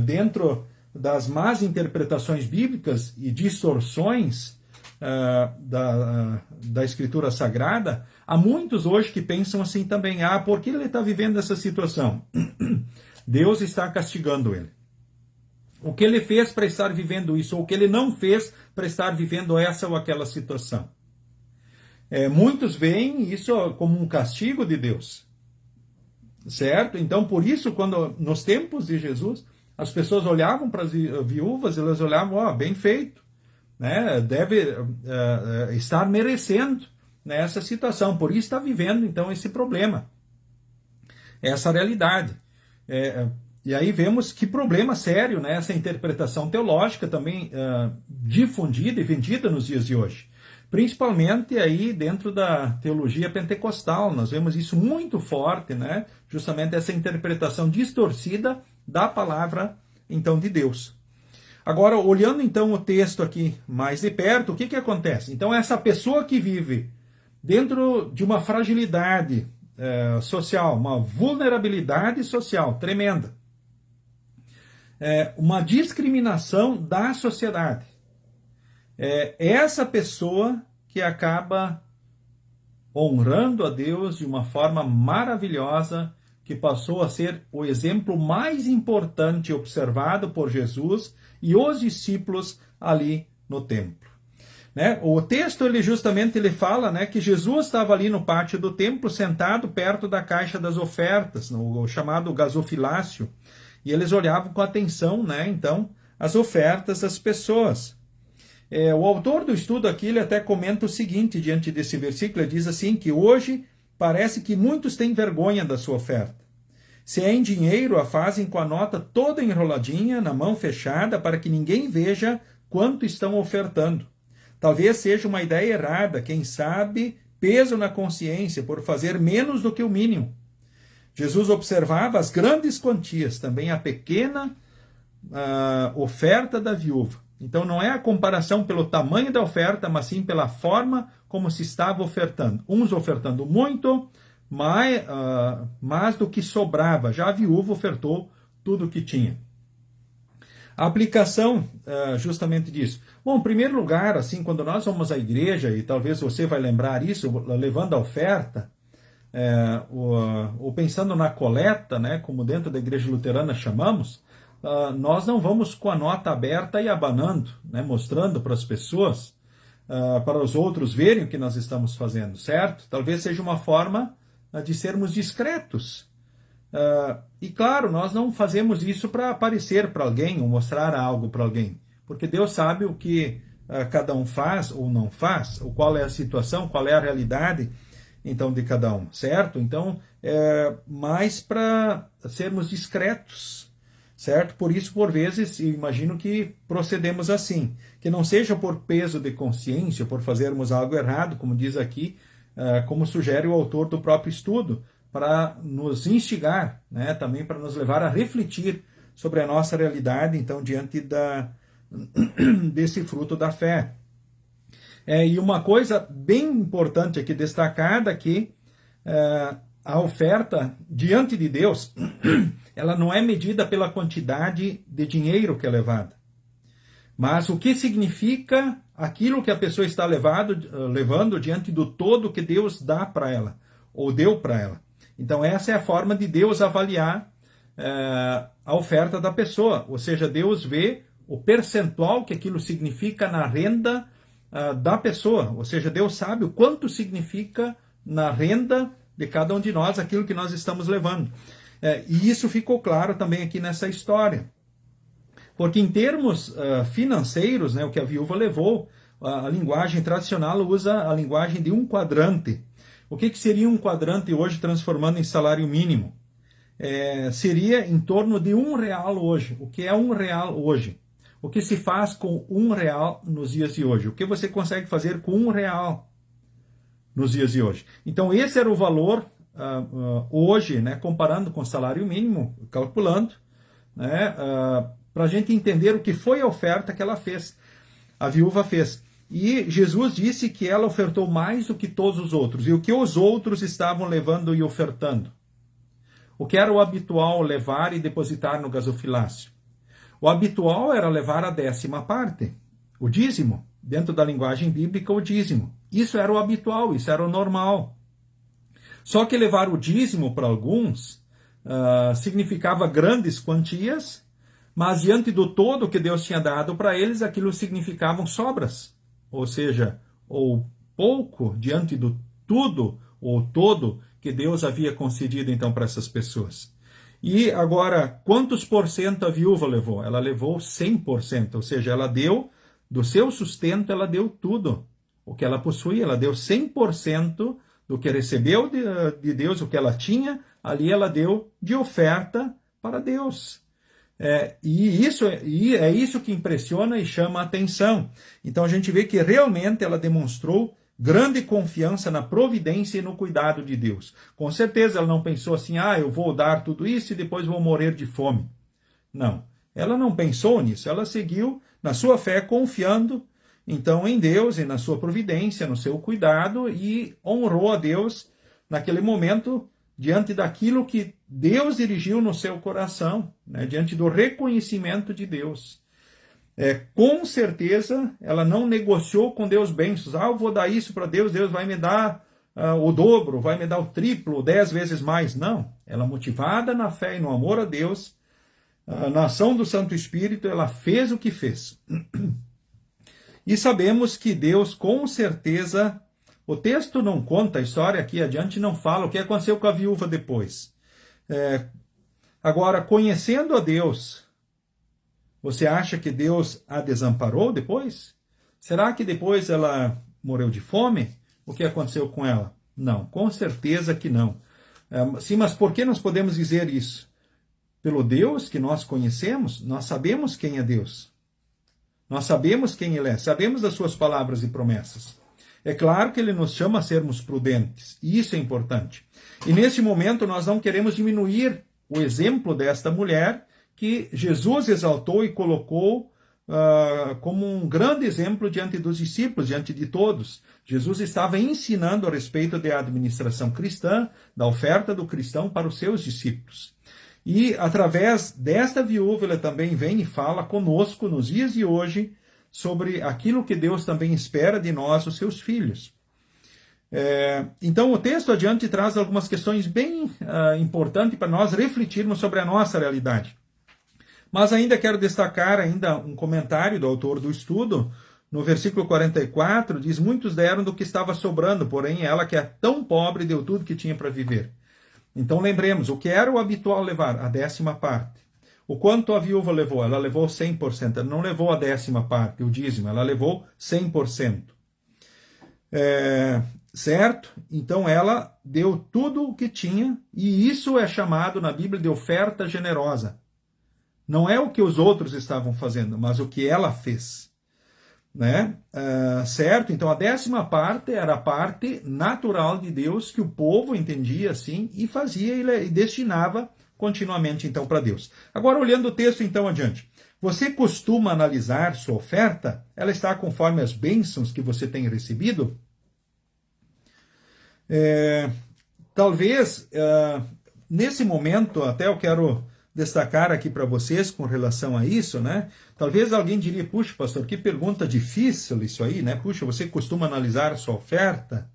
dentro das más interpretações bíblicas e distorções da Escritura Sagrada, há muitos hoje que pensam assim também, por que ele está vivendo essa situação? Deus está castigando ele. O que ele fez para estar vivendo isso, ou o que ele não fez para estar vivendo essa ou aquela situação. Muitos veem isso como um castigo de Deus. Certo? Então, por isso, quando nos tempos de Jesus, as pessoas olhavam para as viúvas, elas olhavam, bem feito, né? Deve estar merecendo nessa situação, por isso está vivendo, então, esse problema, essa realidade. E aí vemos que problema sério, né? Essa interpretação teológica também difundida e vendida nos dias de hoje. Principalmente aí dentro da teologia pentecostal, nós vemos isso muito forte, né? Justamente essa interpretação distorcida da palavra, então, de Deus. Agora, olhando então o texto aqui mais de perto, o que acontece? Então, essa pessoa que vive dentro de uma fragilidade social, uma vulnerabilidade social tremenda, uma discriminação da sociedade, essa pessoa que acaba honrando a Deus de uma forma maravilhosa, que passou a ser o exemplo mais importante observado por Jesus e os discípulos ali no templo. Né? O texto ele fala, né, que Jesus estava ali no pátio do templo, sentado perto da caixa das ofertas, no chamado gasofilácio, e eles olhavam com atenção, né, então, as ofertas das pessoas. O autor do estudo aqui, ele até comenta o seguinte, diante desse versículo, ele diz assim, que hoje parece que muitos têm vergonha da sua oferta. Se é em dinheiro, a fazem com a nota toda enroladinha, na mão fechada, para que ninguém veja quanto estão ofertando. Talvez seja uma ideia errada, quem sabe, peso na consciência por fazer menos do que o mínimo. Jesus observava as grandes quantias, também a pequena oferta da viúva. Então não é a comparação pelo tamanho da oferta, mas sim pela forma como se estava ofertando. Uns ofertando muito, mais do que sobrava. Já a viúva ofertou tudo o que tinha. A aplicação justamente disso. Bom, em primeiro lugar, assim, quando nós vamos à igreja, e talvez você vai lembrar isso, levando a oferta, ou pensando na coleta, né, como dentro da igreja luterana chamamos, nós não vamos com a nota aberta e abanando, né, mostrando para as pessoas, para os outros verem o que nós estamos fazendo, certo? Talvez seja uma forma de sermos discretos. E claro, nós não fazemos isso para aparecer para alguém ou mostrar algo para alguém, porque Deus sabe o que cada um faz ou não faz, ou qual é a situação, qual é a realidade então de cada um, certo? Então, mais para sermos discretos, certo? Por isso, por vezes, eu imagino que procedemos assim, que não seja por peso de consciência, por fazermos algo errado, como diz aqui, como sugere o autor do próprio estudo, para nos instigar, né, também para nos levar a refletir sobre a nossa realidade, então, diante desse fruto da fé. E uma coisa bem importante aqui destacada, que a oferta diante de Deus, ela não é medida pela quantidade de dinheiro que é levada, mas o que significa aquilo que a pessoa está levando diante do todo que Deus dá para ela, ou deu para ela. Então essa é a forma de Deus avaliar a oferta da pessoa, ou seja, Deus vê o percentual que aquilo significa na renda da pessoa, ou seja, Deus sabe o quanto significa na renda de cada um de nós aquilo que nós estamos levando. E isso ficou claro também aqui nessa história. Porque em termos financeiros, né, o que a viúva levou, a linguagem tradicional usa a linguagem de um quadrante. O que seria um quadrante hoje transformando em salário mínimo? Seria em torno de R$1 hoje. O que é R$1 hoje? O que se faz com R$1 nos dias de hoje? O que você consegue fazer com R$1 nos dias de hoje? Então, esse era o valor hoje, né, comparando com o salário mínimo, calculando, né, para a gente entender o que foi a oferta que ela fez, a viúva fez. E Jesus disse que ela ofertou mais do que todos os outros. E o que os outros estavam levando e ofertando? O que era o habitual levar e depositar no gasofilácio? O habitual era levar a 10ª parte, o dízimo. Dentro da linguagem bíblica, o dízimo. Isso era o habitual, isso era o normal. Só que levar o dízimo para alguns significava grandes quantias, mas diante do todo que Deus tinha dado para eles, aquilo significavam sobras. Ou seja, ou pouco diante do tudo ou todo que Deus havia concedido então para essas pessoas. E agora, quantos por cento a viúva levou? Ela levou 100%, ou seja, ela deu do seu sustento, ela deu tudo. O que ela possuía, ela deu 100% do que recebeu de Deus, o que ela tinha, ali ela deu de oferta para Deus. E é isso que impressiona e chama a atenção. Então a gente vê que realmente ela demonstrou grande confiança na providência e no cuidado de Deus. Com certeza ela não pensou assim, eu vou dar tudo isso e depois vou morrer de fome. Não, ela não pensou nisso, ela seguiu na sua fé confiando então em Deus e na sua providência, no seu cuidado, e honrou a Deus naquele momento diante daquilo que Deus dirigiu no seu coração, né? Diante do reconhecimento de Deus. Com certeza ela não negociou com Deus bênçãos. Eu vou dar isso para Deus, Deus vai me dar o dobro, vai me dar o triplo, 10 vezes mais. Não, ela motivada na fé e no amor a Deus, na ação do Santo Espírito, ela fez o que fez. E sabemos que Deus, com certeza, o texto não conta, a história aqui adiante não fala o que aconteceu com a viúva depois. Agora, conhecendo a Deus, você acha que Deus a desamparou depois? Será que depois ela morreu de fome? O que aconteceu com ela? Não, com certeza que não. Sim, mas por que nós podemos dizer isso? Pelo Deus que nós conhecemos, nós sabemos quem é Deus. Nós sabemos quem Ele é, sabemos das suas palavras e promessas. É claro que Ele nos chama a sermos prudentes, e isso é importante. E nesse momento nós não queremos diminuir o exemplo desta mulher que Jesus exaltou e colocou como um grande exemplo diante dos discípulos, diante de todos. Jesus estava ensinando a respeito da administração cristã, da oferta do cristão para os seus discípulos. E através desta viúva, ela também vem e fala conosco nos dias de hoje sobre aquilo que Deus também espera de nós, os seus filhos. Então o texto adiante traz algumas questões bem importantes para nós refletirmos sobre a nossa realidade. Mas ainda quero destacar ainda um comentário do autor do estudo. No versículo 44, diz, muitos deram do que estava sobrando, porém ela, que é tão pobre, deu tudo que tinha para viver. Então lembremos, o que era o habitual levar? A 10ª parte. O quanto a viúva levou? Ela levou 100%. Ela não levou a 10ª parte, o dízimo, ela levou 100%. Certo? Então ela deu tudo o que tinha, e isso é chamado na Bíblia de oferta generosa. Não é o que os outros estavam fazendo, mas o que ela fez. Né? Certo? Então a 10ª parte era a parte natural de Deus que o povo entendia assim e fazia e destinava continuamente então para Deus. Agora olhando o texto então adiante, você costuma analisar sua oferta? Ela está conforme as bênçãos que você tem recebido? Talvez nesse momento até eu quero destacar aqui para vocês com relação a isso, né? Talvez alguém diria, puxa, pastor, que pergunta difícil isso aí, né? Puxa, você costuma analisar a sua oferta?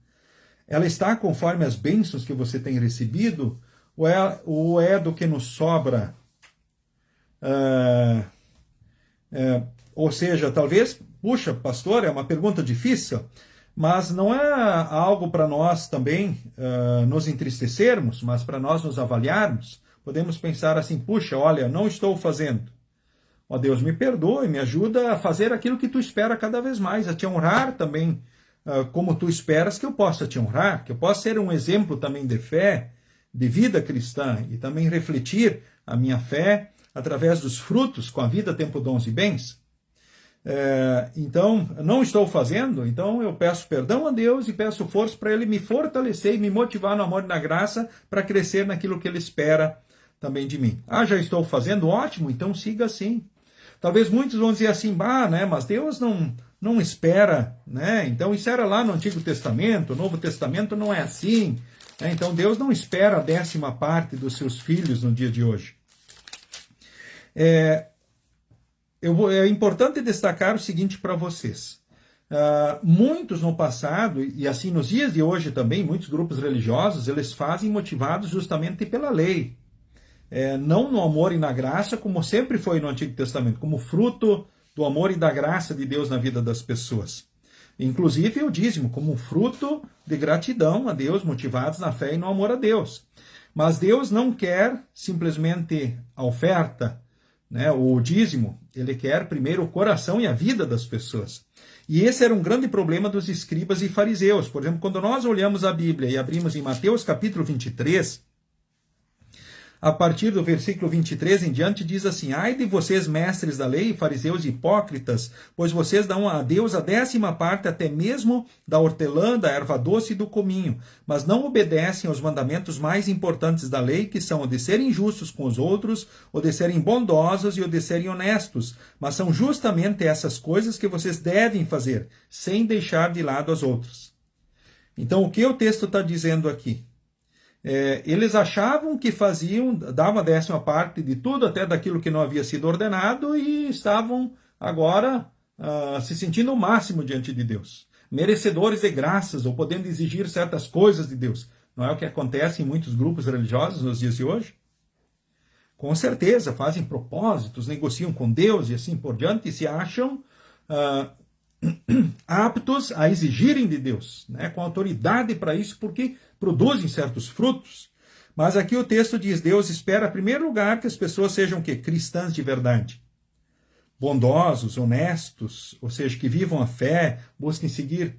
Ela está conforme as bênçãos que você tem recebido? Ou é do que nos sobra? Ou seja, talvez, puxa, pastor, é uma pergunta difícil, mas não é algo para nós também nos entristecermos, mas para nós nos avaliarmos. Podemos pensar assim, puxa, olha, não estou fazendo. Ó Deus, me perdoe, me ajuda a fazer aquilo que tu espera cada vez mais, a te honrar também como tu esperas que eu possa te honrar, que eu possa ser um exemplo também de fé, de vida cristã, e também refletir a minha fé através dos frutos, com a vida, tempo, dons e bens. Então, não estou fazendo, então eu peço perdão a Deus e peço força para Ele me fortalecer e me motivar no amor e na graça para crescer naquilo que Ele espera também de mim. Já estou fazendo? Ótimo, então siga assim. Talvez muitos vão dizer assim, né, mas Deus não espera, né? Então isso era lá no Antigo Testamento, o Novo Testamento não é assim. Né? Então Deus não espera a 10ª parte dos seus filhos no dia de hoje. É importante destacar o seguinte para vocês. Muitos no passado, e assim nos dias de hoje também, muitos grupos religiosos, eles fazem motivados justamente pela lei. Não no amor e na graça, como sempre foi no Antigo Testamento, como fruto do amor e da graça de Deus na vida das pessoas. Inclusive o dízimo, como fruto de gratidão a Deus, motivados na fé e no amor a Deus. Mas Deus não quer simplesmente a oferta, né, o dízimo. Ele quer primeiro o coração e a vida das pessoas. E esse era um grande problema dos escribas e fariseus. Por exemplo, quando nós olhamos a Bíblia e abrimos em Mateus capítulo 23, a partir do versículo 23 em diante, diz assim: ai de vocês, mestres da lei, fariseus hipócritas, pois vocês dão a Deus a 10ª parte até mesmo da hortelã, da erva doce e do cominho, mas não obedecem aos mandamentos mais importantes da lei, que são o de serem justos com os outros, o de serem bondosos e o de serem honestos. Mas são justamente essas coisas que vocês devem fazer, sem deixar de lado as outras. Então, o que o texto está dizendo aqui? Eles achavam que davam a 10ª parte de tudo, até daquilo que não havia sido ordenado, e estavam agora se sentindo o máximo diante de Deus, merecedores de graças, ou podendo exigir certas coisas de Deus. Não é o que acontece em muitos grupos religiosos nos dias de hoje? Com certeza, fazem propósitos, negociam com Deus e assim por diante, e se acham aptos a exigirem de Deus, né, com autoridade para isso, porque produzem certos frutos. Mas aqui o texto diz: Deus espera, em primeiro lugar, que as pessoas sejam cristãs de verdade, bondosos, honestos, ou seja, que vivam a fé, busquem seguir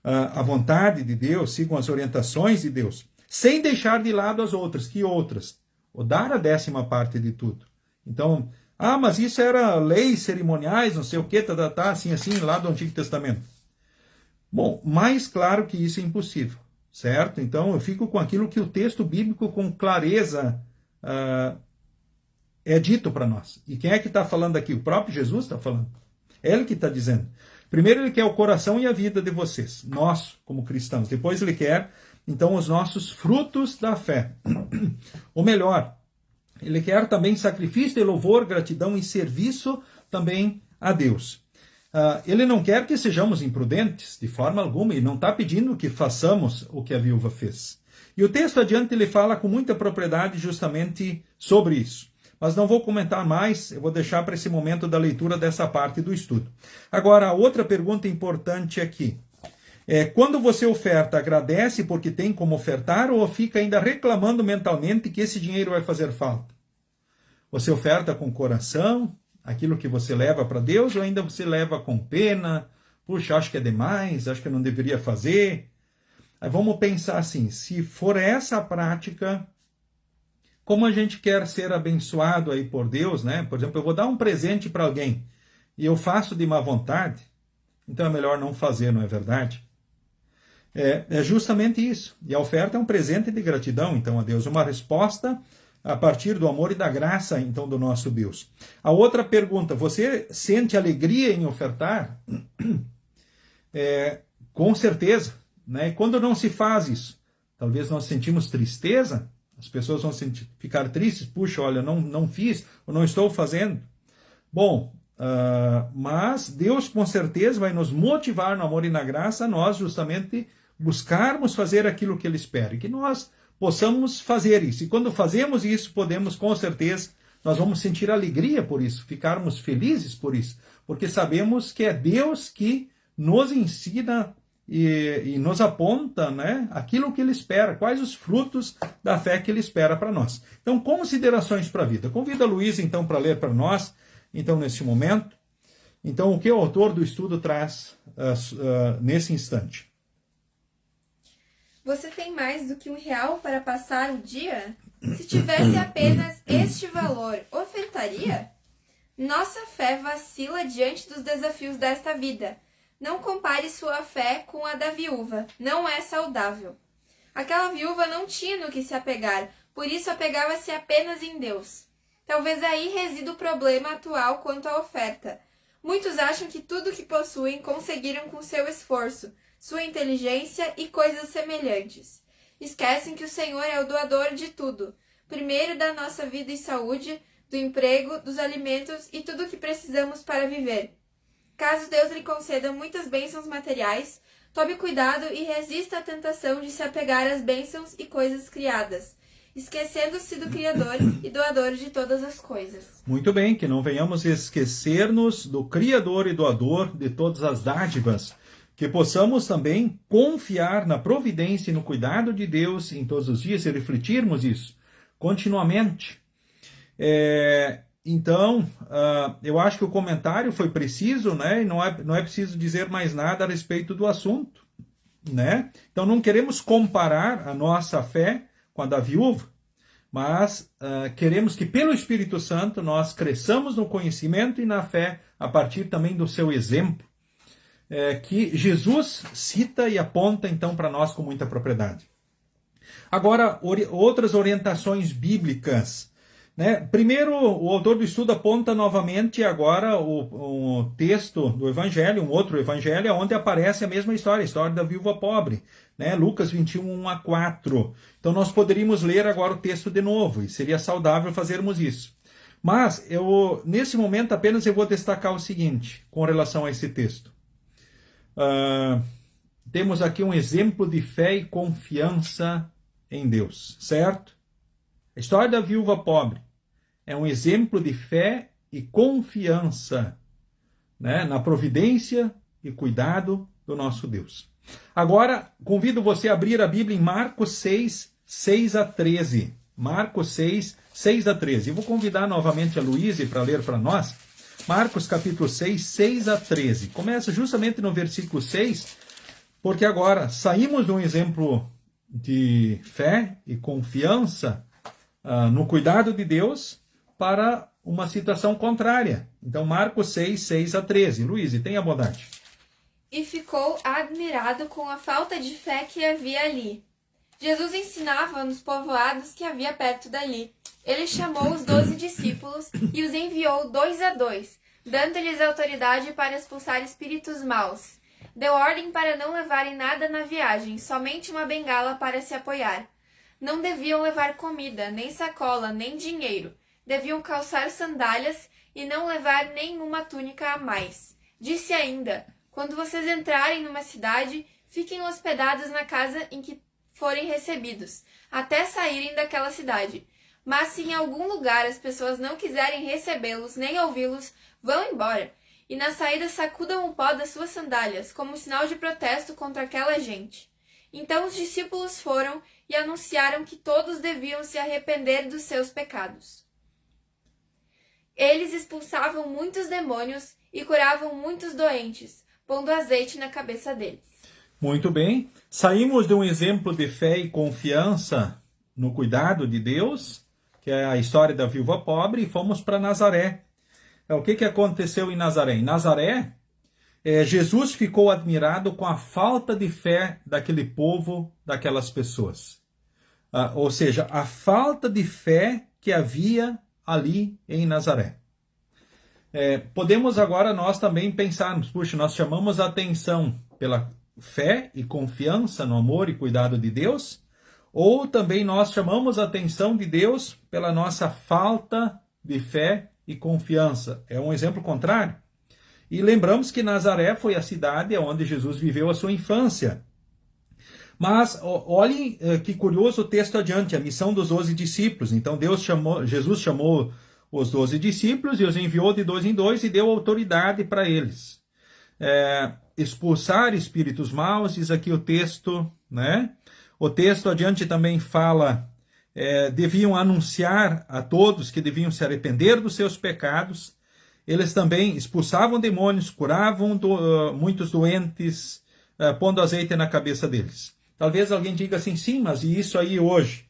a vontade de Deus, sigam as orientações de Deus, sem deixar de lado as outras. Que outras? Ou dar a 10ª parte de tudo. Então, mas isso era leis cerimoniais, não sei o que, assim, lá do Antigo Testamento. Bom, mais claro que isso é impossível, certo? Então eu fico com aquilo que o texto bíblico com clareza é dito para nós. E quem é que está falando aqui? O próprio Jesus está falando. É ele que está dizendo. Primeiro ele quer o coração e a vida de vocês, nós como cristãos. Depois ele quer, então, os nossos frutos da fé. Ou melhor, ele quer também sacrifício de louvor, gratidão e serviço também a Deus. Ele não quer que sejamos imprudentes, de forma alguma, e não está pedindo que façamos o que a viúva fez. E o texto adiante ele fala com muita propriedade justamente sobre isso. Mas não vou comentar mais, eu vou deixar para esse momento da leitura dessa parte do estudo. Agora, a outra pergunta importante aqui. Quando você oferta, agradece porque tem como ofertar, ou fica ainda reclamando mentalmente que esse dinheiro vai fazer falta? Você oferta com coração aquilo que você leva para Deus, ou ainda você leva com pena? Puxa, acho que é demais, acho que eu não deveria fazer. Aí vamos pensar assim, se for essa a prática, como a gente quer ser abençoado aí por Deus, né? Por exemplo, eu vou dar um presente para alguém e eu faço de má vontade, então é melhor não fazer, não é verdade? É justamente isso. E a oferta é um presente de gratidão, então, a Deus. Uma resposta a partir do amor e da graça, então, do nosso Deus. A outra pergunta, você sente alegria em ofertar? Com certeza. Né? E quando não se faz isso, talvez nós sentimos tristeza, as pessoas vão ficar tristes, puxa, olha, não fiz, ou não estou fazendo. Bom, mas Deus com certeza vai nos motivar no amor e na graça, nós justamente buscarmos fazer aquilo que Ele espera, e que nós possamos fazer isso. E quando fazemos isso, podemos, com certeza, nós vamos sentir alegria por isso, ficarmos felizes por isso, porque sabemos que é Deus que nos ensina e nos aponta, né, aquilo que Ele espera, quais os frutos da fé que Ele espera para nós. Então, considerações para a vida. Convido a Luísa, então, para ler para nós, então, neste momento. Então, o que o autor do estudo traz nesse instante. Você tem mais do que R$ 1 para passar o dia? Se tivesse apenas este valor, ofertaria? Nossa fé vacila diante dos desafios desta vida. Não compare sua fé com a da viúva. Não é saudável. Aquela viúva não tinha no que se apegar, por isso apegava-se apenas em Deus. Talvez aí resida o problema atual quanto à oferta. Muitos acham que tudo o que possuem conseguiram com seu esforço, sua inteligência e coisas semelhantes. Esquecem que o Senhor é o doador de tudo, primeiro da nossa vida e saúde, do emprego, dos alimentos e tudo o que precisamos para viver. Caso Deus lhe conceda muitas bênçãos materiais, tome cuidado e resista à tentação de se apegar às bênçãos e coisas criadas, esquecendo-se do Criador e doador de todas as coisas. Muito bem, que não venhamos esquecer-nos do Criador e doador de todas as dádivas, que possamos também confiar na providência e no cuidado de Deus em todos os dias e refletirmos isso continuamente. Então, eu acho que o comentário foi preciso, né? E não é preciso dizer mais nada a respeito do assunto, né? Então, não queremos comparar a nossa fé com a da viúva, mas queremos que pelo Espírito Santo nós cresçamos no conhecimento e na fé a partir também do seu exemplo, que Jesus cita e aponta então para nós com muita propriedade. Agora, outras orientações bíblicas, né? Primeiro, o autor do estudo aponta novamente agora o texto do Evangelho, um outro Evangelho, onde aparece a mesma história, a história da viúva pobre, né? Lucas 21, 1-4. Então nós poderíamos ler agora o texto de novo, e seria saudável fazermos isso. Mas, nesse momento, apenas eu vou destacar o seguinte, com relação a esse texto. Temos aqui um exemplo de fé e confiança em Deus, certo? A história da viúva pobre é um exemplo de fé e confiança, né, na providência e cuidado do nosso Deus. Agora, convido você a abrir a Bíblia em Marcos 6, 6-13. Marcos 6, 6-13. Eu vou convidar novamente a Luíse para ler para nós. Marcos capítulo 6, 6-13. Começa justamente no versículo 6, porque agora saímos de um exemplo de fé e confiança no cuidado de Deus para uma situação contrária. Então, Marcos 6, 6-13. Luíse, tenha bondade. E ficou admirado com a falta de fé que havia ali. Jesus ensinava nos povoados que havia perto dali. Ele chamou os 12 discípulos e os enviou 2 a 2, dando-lhes autoridade para expulsar espíritos maus. Deu ordem para não levarem nada na viagem, somente uma bengala para se apoiar. Não deviam levar comida, nem sacola, nem dinheiro. Deviam calçar sandálias e não levar nenhuma túnica a mais. Disse ainda: quando vocês entrarem numa cidade, fiquem hospedados na casa em que forem recebidos, até saírem daquela cidade. Mas se em algum lugar as pessoas não quiserem recebê-los nem ouvi-los, vão embora. E na saída sacudam o pó das suas sandálias, como sinal de protesto contra aquela gente. Então os discípulos foram e anunciaram que todos deviam se arrepender dos seus pecados. Eles expulsavam muitos demônios e curavam muitos doentes, pondo azeite na cabeça deles. Muito bem. Saímos de um exemplo de fé e confiança no cuidado de Deus, que é a história da viúva pobre, e fomos para Nazaré. O que aconteceu em Nazaré? Em Nazaré, Jesus ficou admirado com a falta de fé daquele povo, daquelas pessoas. Ou seja, a falta de fé que havia ali em Nazaré. Podemos agora nós também pensarmos, puxa, nós chamamos a atenção pela fé e confiança no amor e cuidado de Deus, ou também nós chamamos a atenção de Deus pela nossa falta de fé e confiança. É um exemplo contrário. E lembramos que Nazaré foi a cidade onde Jesus viveu a sua infância. Mas olhem que curioso o texto adiante, a missão dos 12 discípulos. Então Jesus chamou os 12 discípulos e os enviou de 2 em 2 e deu autoridade para eles. Expulsar espíritos maus, diz aqui o texto, né? O texto adiante também fala, deviam anunciar a todos que deviam se arrepender dos seus pecados eles também expulsavam demônios, curavam muitos doentes, pondo azeite na cabeça deles. Talvez alguém diga assim, sim, mas e isso aí hoje?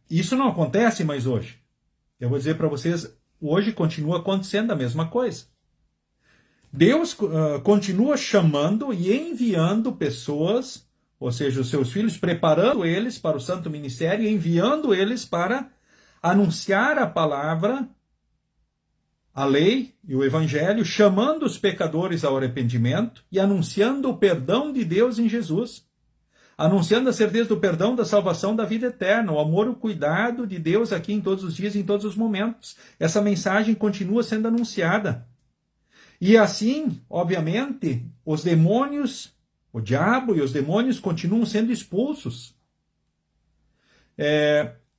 Isso não acontece mais hoje. Eu vou dizer para vocês, hoje continua acontecendo a mesma coisa. Deus continua chamando e enviando pessoas, ou seja, os seus filhos, preparando eles para o santo ministério, enviando eles para anunciar a palavra, a lei e o evangelho, chamando os pecadores ao arrependimento e anunciando o perdão de Deus em Jesus. Anunciando a certeza do perdão, da salvação, da vida eterna, o amor e o cuidado de Deus aqui em todos os dias, em todos os momentos. Essa mensagem continua sendo anunciada. E assim, obviamente, os demônios, o diabo e os demônios continuam sendo expulsos.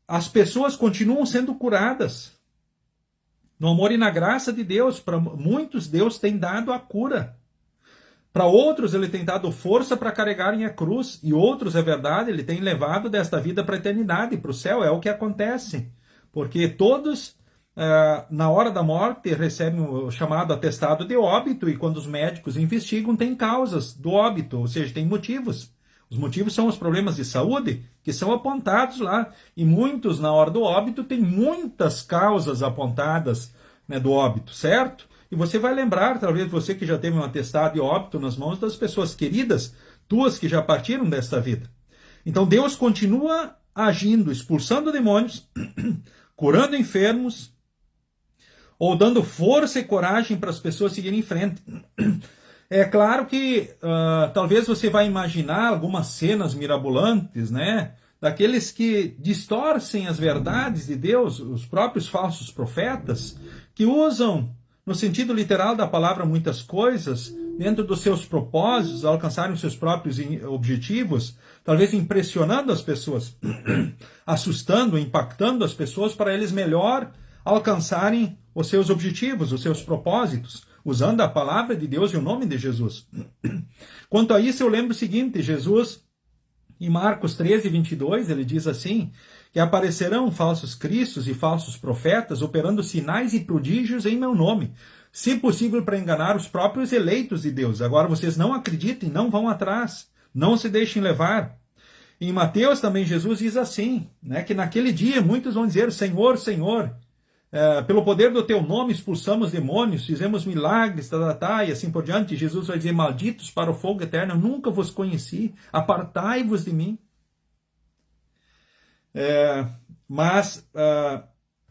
As pessoas continuam sendo curadas. No amor e na graça de Deus, para muitos Deus tem dado a cura. Para outros ele tem dado força para carregarem a cruz. E outros, é verdade, ele tem levado desta vida para a eternidade, para o céu. É o que acontece. Porque todos, na hora da morte, recebem o chamado atestado de óbito. E quando os médicos investigam, tem causas do óbito, ou seja, tem motivos. Os motivos são os problemas de saúde que são apontados lá. E muitos, na hora do óbito, têm muitas causas apontadas, né, do óbito, certo? E você vai lembrar, talvez você que já teve um atestado de óbito nas mãos, das pessoas queridas, tuas que já partiram desta vida. Então Deus continua agindo, expulsando demônios, curando enfermos, ou dando força e coragem para as pessoas seguirem em frente. É claro que talvez você vai imaginar algumas cenas mirabolantes, né? Daqueles que distorcem as verdades de Deus, os próprios falsos profetas, que usam, no sentido literal da palavra, muitas coisas, dentro dos seus propósitos, alcançarem os seus próprios objetivos, talvez impressionando as pessoas, assustando, impactando as pessoas para eles melhor alcançarem os seus objetivos, os seus propósitos, usando a palavra de Deus e o nome de Jesus. Quanto a isso, eu lembro o seguinte, Jesus, em Marcos 13, 22, ele diz assim, que aparecerão falsos cristos e falsos profetas, operando sinais e prodígios em meu nome, se possível para enganar os próprios eleitos de Deus. Agora vocês não acreditem, não vão atrás, não se deixem levar. Em Mateus também Jesus diz assim, né, que naquele dia muitos vão dizer, Senhor, Senhor, pelo poder do teu nome expulsamos demônios, fizemos milagres, e assim por diante. Jesus vai dizer, malditos para o fogo eterno, eu nunca vos conheci, apartai-vos de mim.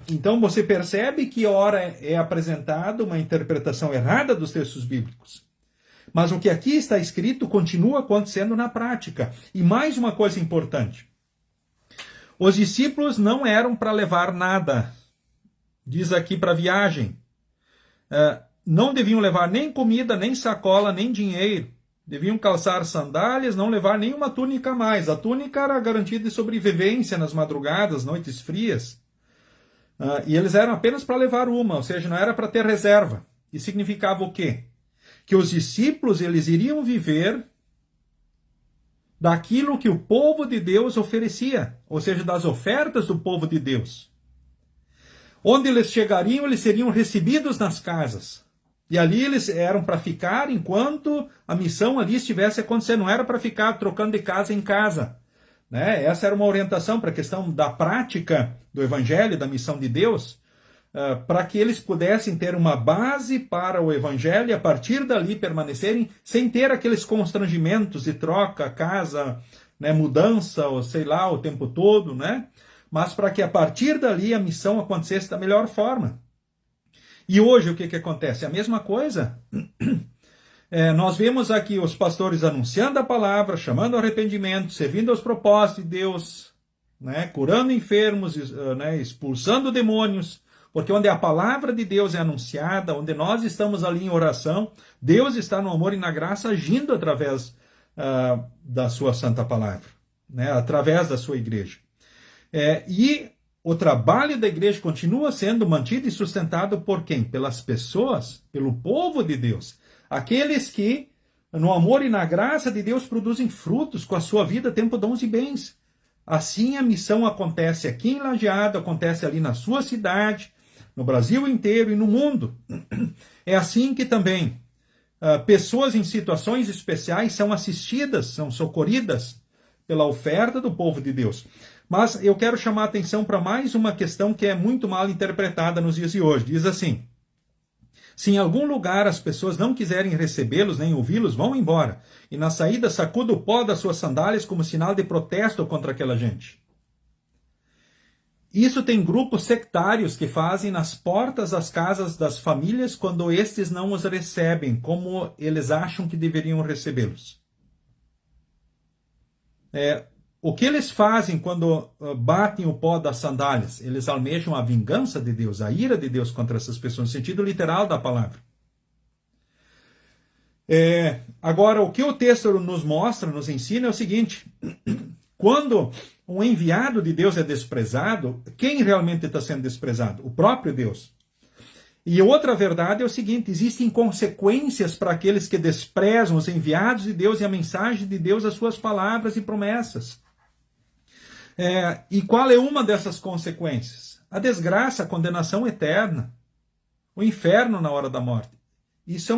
Então você percebe que ora é apresentada uma interpretação errada dos textos bíblicos. Mas o que aqui está escrito continua acontecendo na prática. E mais uma coisa importante. Os discípulos não eram para levar nada. Diz aqui para viagem. Não deviam levar nem comida, nem sacola, nem dinheiro. Deviam calçar sandálias, não levar nenhuma túnica a mais. A túnica era a garantia de sobrevivência nas madrugadas, noites frias. E eles eram apenas para levar uma, ou seja, não era para ter reserva. E significava o quê? Que os discípulos eles iriam viver daquilo que o povo de Deus oferecia, ou seja, das ofertas do povo de Deus. Onde eles chegariam, eles seriam recebidos nas casas. E ali eles eram para ficar enquanto a missão ali estivesse acontecendo. Não era para ficar trocando de casa em casa. Né? Essa era uma orientação para a questão da prática do evangelho, da missão de Deus, para que eles pudessem ter uma base para o evangelho e a partir dali permanecerem sem ter aqueles constrangimentos de troca, casa, né, mudança, ou sei lá, o tempo todo, né? Mas para que a partir dali a missão acontecesse da melhor forma. E hoje o que acontece? A mesma coisa. Nós vemos aqui os pastores anunciando a palavra, chamando ao arrependimento, servindo aos propósitos de Deus, né, curando enfermos, né, expulsando demônios, porque onde a palavra de Deus é anunciada, onde nós estamos ali em oração, Deus está no amor e na graça agindo através da sua santa palavra, né, através da sua igreja. E o trabalho da igreja continua sendo mantido e sustentado por quem? Pelas pessoas, pelo povo de Deus. Aqueles que, no amor e na graça de Deus, produzem frutos com a sua vida, tempo, dons e bens. Assim a missão acontece aqui em Lajeado, acontece ali na sua cidade, no Brasil inteiro e no mundo. É assim que também pessoas em situações especiais são assistidas, são socorridas pela oferta do povo de Deus. Mas eu quero chamar a atenção para mais uma questão que é muito mal interpretada nos dias de hoje. Diz assim: se em algum lugar as pessoas não quiserem recebê-los nem ouvi-los, vão embora. E na saída sacuda o pó das suas sandálias como sinal de protesto contra aquela gente. Isso tem grupos sectários que fazem nas portas das casas das famílias quando estes não os recebem, como eles acham que deveriam recebê-los. O que eles fazem quando batem o pó das sandálias? Eles almejam a vingança de Deus, a ira de Deus contra essas pessoas, no sentido literal da palavra. Agora, o que o texto nos mostra, nos ensina é o seguinte: quando um enviado de Deus é desprezado, quem realmente está sendo desprezado? O próprio Deus. E outra verdade é o seguinte: existem consequências para aqueles que desprezam os enviados de Deus e a mensagem de Deus, as suas palavras e promessas. E qual é uma dessas consequências? A desgraça, a condenação eterna, o inferno na hora da morte. Isso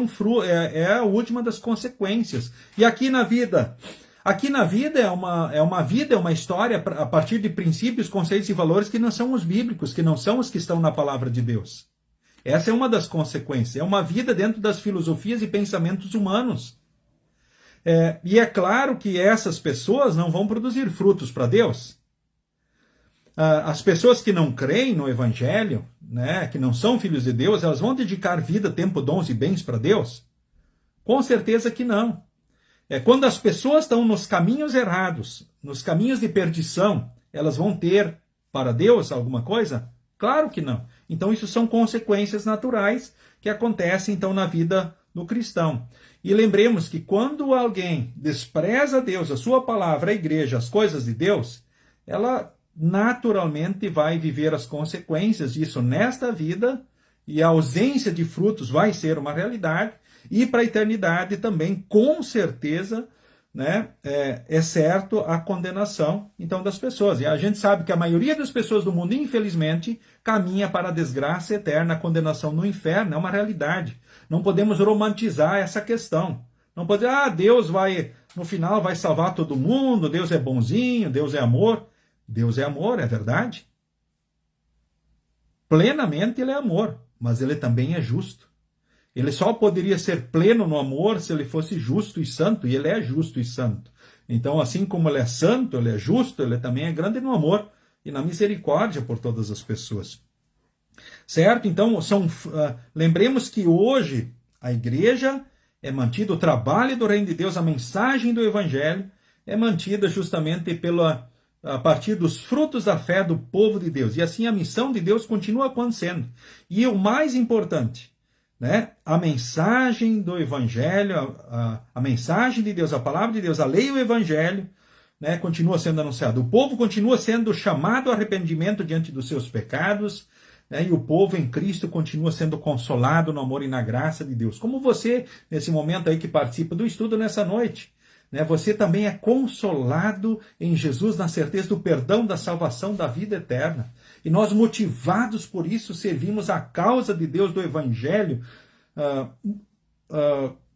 é a última das consequências. E aqui na vida é uma história a partir de princípios, conceitos e valores que não são os bíblicos, que não são os que estão na palavra de Deus. Essa é uma das consequências. É uma vida dentro das filosofias e pensamentos humanos. E é claro que essas pessoas não vão produzir frutos para Deus. As pessoas que não creem no Evangelho, né, que não são filhos de Deus, elas vão dedicar vida, tempo, dons e bens para Deus? Com certeza que não. Quando as pessoas estão nos caminhos errados, nos caminhos de perdição, elas vão ter para Deus alguma coisa? Claro que não. Então isso são consequências naturais que acontecem então na vida do cristão. E lembremos que quando alguém despreza Deus, a sua palavra, a igreja, as coisas de Deus, ela naturalmente vai viver as consequências disso nesta vida, e a ausência de frutos vai ser uma realidade, e para a eternidade também, com certeza, né, é certo a condenação então das pessoas. E a gente sabe que a maioria das pessoas do mundo, infelizmente, caminha para a desgraça eterna, a condenação no inferno. É uma realidade. Não podemos romantizar essa questão. Não podemos Deus no final vai salvar todo mundo, Deus é bonzinho, Deus é amor. Deus é amor, é verdade. Plenamente ele é amor, mas ele também é justo. Ele só poderia ser pleno no amor se ele fosse justo e santo, e ele é justo e santo. Então, assim como ele é santo, ele é justo, ele também é grande no amor e na misericórdia por todas as pessoas. Certo? Então, lembremos que hoje a igreja é mantida, o trabalho do reino de Deus, a mensagem do evangelho é mantida justamente a partir dos frutos da fé do povo de Deus. E assim a missão de Deus continua acontecendo. E o mais importante, né, a mensagem do Evangelho, a mensagem de Deus, a palavra de Deus, a lei e o Evangelho, né, continua sendo anunciado. O povo continua sendo chamado ao arrependimento diante dos seus pecados, né, e o povo em Cristo continua sendo consolado no amor e na graça de Deus. Como você, nesse momento aí que participa do estudo nessa noite, você também é consolado em Jesus na certeza do perdão, da salvação, da vida eterna. E nós, motivados por isso, servimos a causa de Deus do Evangelho,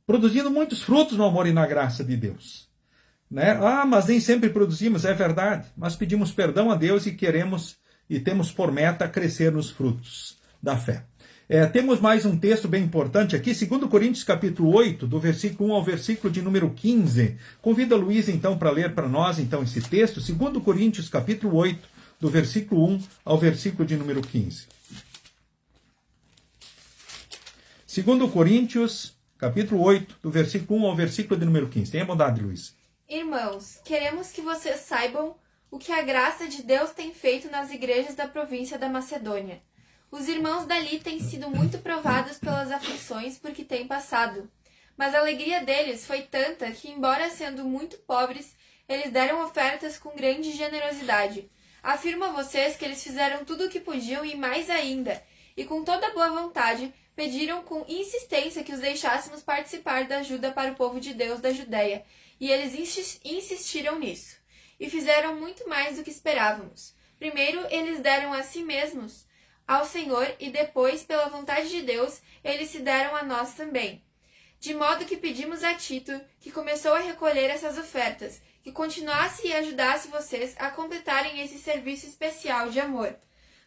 produzindo muitos frutos no amor e na graça de Deus. Mas nem sempre produzimos, é verdade. Mas pedimos perdão a Deus e queremos e temos por meta crescer nos frutos da fé. Temos mais um texto bem importante aqui, 2 Coríntios capítulo 8, do versículo 1 ao versículo de número 15. Convido a Luísa então para ler para nós então esse texto, 2 Coríntios capítulo 8, do versículo 1 ao versículo de número 15. 2 Coríntios capítulo 8, do versículo 1 ao versículo de número 15. Tenha bondade, Luísa. Irmãos, queremos que vocês saibam o que a graça de Deus tem feito nas igrejas da província da Macedônia. Os irmãos dali têm sido muito provados pelas aflições por que têm passado. Mas a alegria deles foi tanta que, embora sendo muito pobres, eles deram ofertas com grande generosidade. Afirmo a vocês que eles fizeram tudo o que podiam e mais ainda, e com toda boa vontade, pediram com insistência que os deixássemos participar da ajuda para o povo de Deus da Judéia, e eles insistiram nisso. E fizeram muito mais do que esperávamos. Primeiro, eles deram a si mesmos ao Senhor e depois, pela vontade de Deus, eles se deram a nós também. De modo que pedimos a Tito, que começou a recolher essas ofertas, que continuasse e ajudasse vocês a completarem esse serviço especial de amor.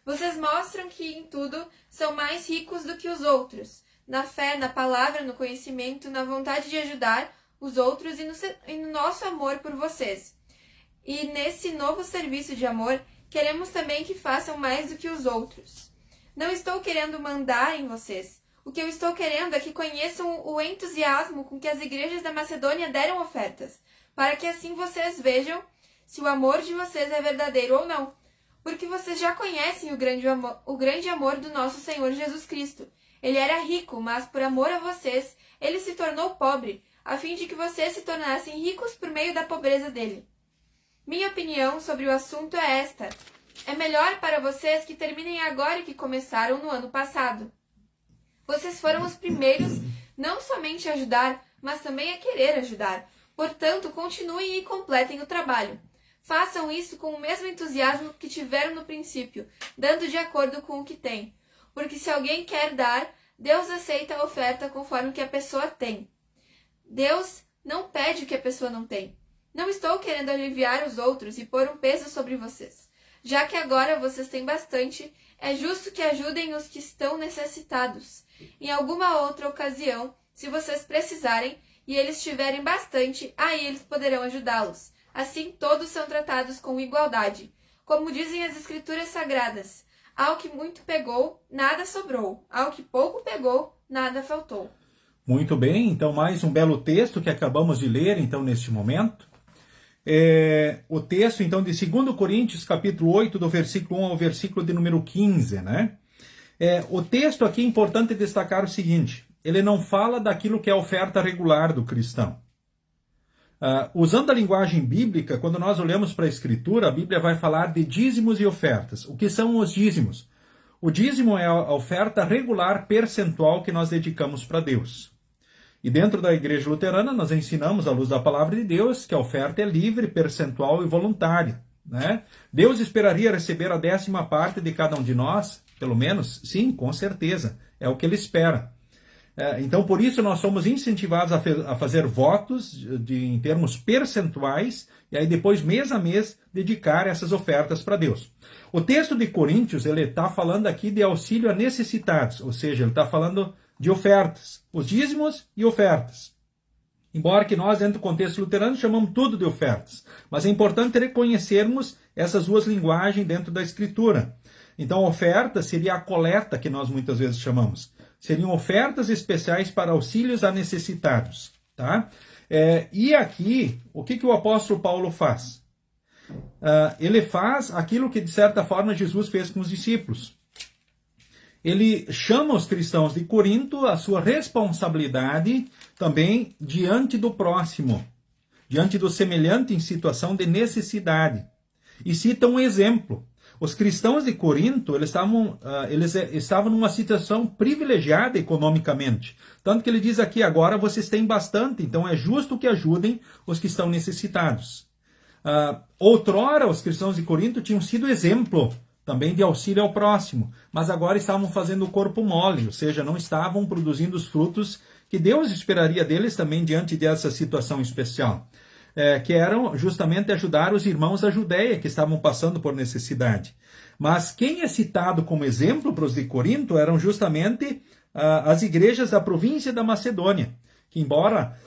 Vocês mostram que em tudo são mais ricos do que os outros, na fé, na palavra, no conhecimento, na vontade de ajudar os outros e no nosso amor por vocês. E nesse novo serviço de amor, queremos também que façam mais do que os outros. Não estou querendo mandar em vocês. O que eu estou querendo é que conheçam o entusiasmo com que as igrejas da Macedônia deram ofertas, para que assim vocês vejam se o amor de vocês é verdadeiro ou não. Porque vocês já conhecem o grande amor do nosso Senhor Jesus Cristo. Ele era rico, mas por amor a vocês, ele se tornou pobre, a fim de que vocês se tornassem ricos por meio da pobreza dele. Minha opinião sobre o assunto é esta. É melhor para vocês que terminem agora que começaram no ano passado. Vocês foram os primeiros não somente a ajudar, mas também a querer ajudar. Portanto, continuem e completem o trabalho. Façam isso com o mesmo entusiasmo que tiveram no princípio, dando de acordo com o que têm. Porque se alguém quer dar, Deus aceita a oferta conforme o que a pessoa tem. Deus não pede o que a pessoa não tem. Não estou querendo aliviar os outros e pôr um peso sobre vocês. Já que agora vocês têm bastante, é justo que ajudem os que estão necessitados. Em alguma outra ocasião, se vocês precisarem e eles tiverem bastante, aí eles poderão ajudá-los. Assim todos são tratados com igualdade. Como dizem as Escrituras Sagradas, ao que muito pegou, nada sobrou. Ao que pouco pegou, nada faltou. Muito bem, então mais um belo texto que acabamos de ler então neste momento. O texto então de 2 Coríntios capítulo 8, do versículo 1 ao versículo de número 15, né? O texto aqui é importante destacar o seguinte: ele não fala daquilo que é a oferta regular do cristão. Usando a linguagem bíblica, quando nós olhamos para a Escritura, a Bíblia vai falar de dízimos e ofertas. O que são os dízimos? O dízimo é a oferta regular percentual que nós dedicamos para Deus. E dentro da Igreja Luterana, nós ensinamos, à luz da Palavra de Deus, que a oferta é livre, percentual e voluntária, né? Deus esperaria receber a 10ª parte de cada um de nós, pelo menos? Sim, com certeza. É o que Ele espera. Então, por isso, nós somos incentivados a fazer votos em termos percentuais e aí depois, mês a mês, dedicar essas ofertas para Deus. O texto de Coríntios, ele está falando aqui de auxílio a necessitados, ou seja, ele está falando de ofertas, os dízimos e ofertas. Embora que nós, dentro do contexto luterano, chamamos tudo de ofertas. Mas é importante reconhecermos essas duas linguagens dentro da Escritura. Então, a oferta seria a coleta, que nós muitas vezes chamamos. Seriam ofertas especiais para auxílios a necessitados. Tá? E aqui, o que o apóstolo Paulo faz? Ele faz aquilo que, de certa forma, Jesus fez com os discípulos. Ele chama os cristãos de Corinto à sua responsabilidade também diante do próximo, diante do semelhante em situação de necessidade. E cita um exemplo. Os cristãos de Corinto, eles estavam numa situação privilegiada economicamente. Tanto que ele diz aqui, agora vocês têm bastante, então é justo que ajudem os que estão necessitados. Outrora, os cristãos de Corinto tinham sido exemplo também de auxílio ao próximo, mas agora estavam fazendo o corpo mole, ou seja, não estavam produzindo os frutos que Deus esperaria deles também diante dessa situação especial, que eram justamente ajudar os irmãos da Judéia que estavam passando por necessidade. Mas quem é citado como exemplo para os de Corinto eram justamente as igrejas da província da Macedônia, que embora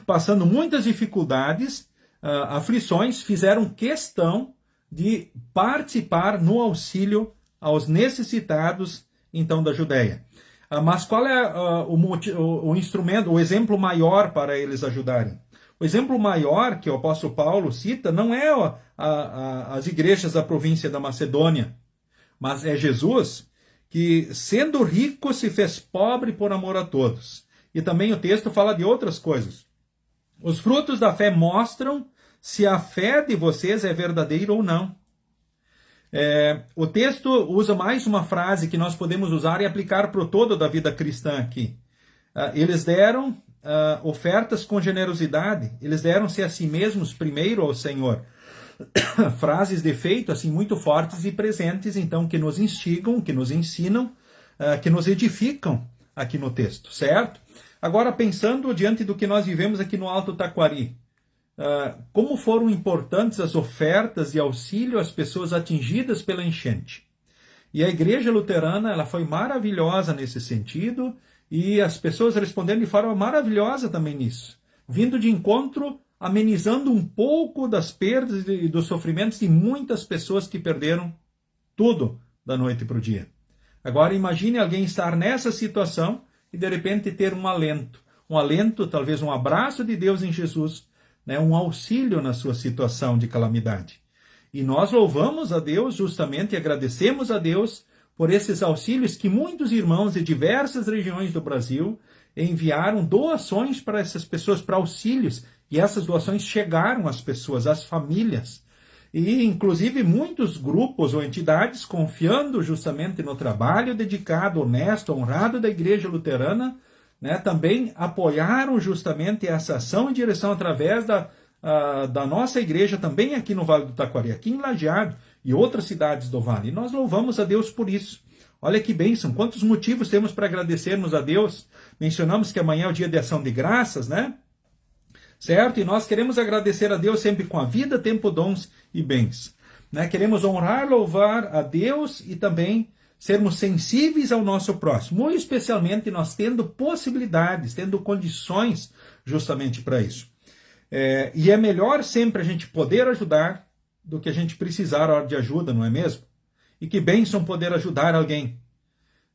passando muitas dificuldades, aflições, fizeram questão de participar no auxílio aos necessitados, então, da Judéia. Mas qual é o instrumento, o exemplo maior para eles ajudarem? O exemplo maior que o apóstolo Paulo cita não é as igrejas da província da Macedônia, mas é Jesus, que, sendo rico, se fez pobre por amor a todos. E também o texto fala de outras coisas. Os frutos da fé mostram se a fé de vocês é verdadeira ou não. O texto usa mais uma frase que nós podemos usar e aplicar para o todo da vida cristã aqui. Eles deram ofertas com generosidade, eles deram-se a si mesmos primeiro ao Senhor. frases de efeito assim muito fortes e presentes, então, que nos instigam, que nos ensinam, que nos edificam aqui no texto, certo? Agora, pensando diante do que nós vivemos aqui no Alto Taquari, como foram importantes as ofertas e auxílio às pessoas atingidas pela enchente. E a Igreja Luterana, ela foi maravilhosa nesse sentido, e as pessoas responderam de forma maravilhosa também nisso, vindo de encontro, amenizando um pouco das perdas e dos sofrimentos de muitas pessoas que perderam tudo da noite para o dia. Agora imagine alguém estar nessa situação e de repente ter um alento, talvez um abraço de Deus em Jesus, né, um auxílio na sua situação de calamidade. E nós louvamos a Deus justamente e agradecemos a Deus por esses auxílios que muitos irmãos de diversas regiões do Brasil enviaram doações para essas pessoas, para auxílios, e essas doações chegaram às pessoas, às famílias. E, inclusive, muitos grupos ou entidades, confiando justamente no trabalho dedicado, honesto, honrado da Igreja Luterana, né, também apoiaram justamente essa ação em direção através da nossa igreja, também aqui no Vale do Taquari, aqui em Lajeado e outras cidades do Vale. E nós louvamos a Deus por isso. Olha que bênção, quantos motivos temos para agradecermos a Deus. Mencionamos que amanhã é o dia de ação de graças, né? Certo? E nós queremos agradecer a Deus sempre com a vida, tempo, dons e bens. Né? Queremos honrar, louvar a Deus e também sermos sensíveis ao nosso próximo, muito especialmente nós tendo possibilidades, tendo condições justamente para isso. E é melhor sempre a gente poder ajudar do que a gente precisar a hora de ajuda, não é mesmo? E que bênção poder ajudar alguém.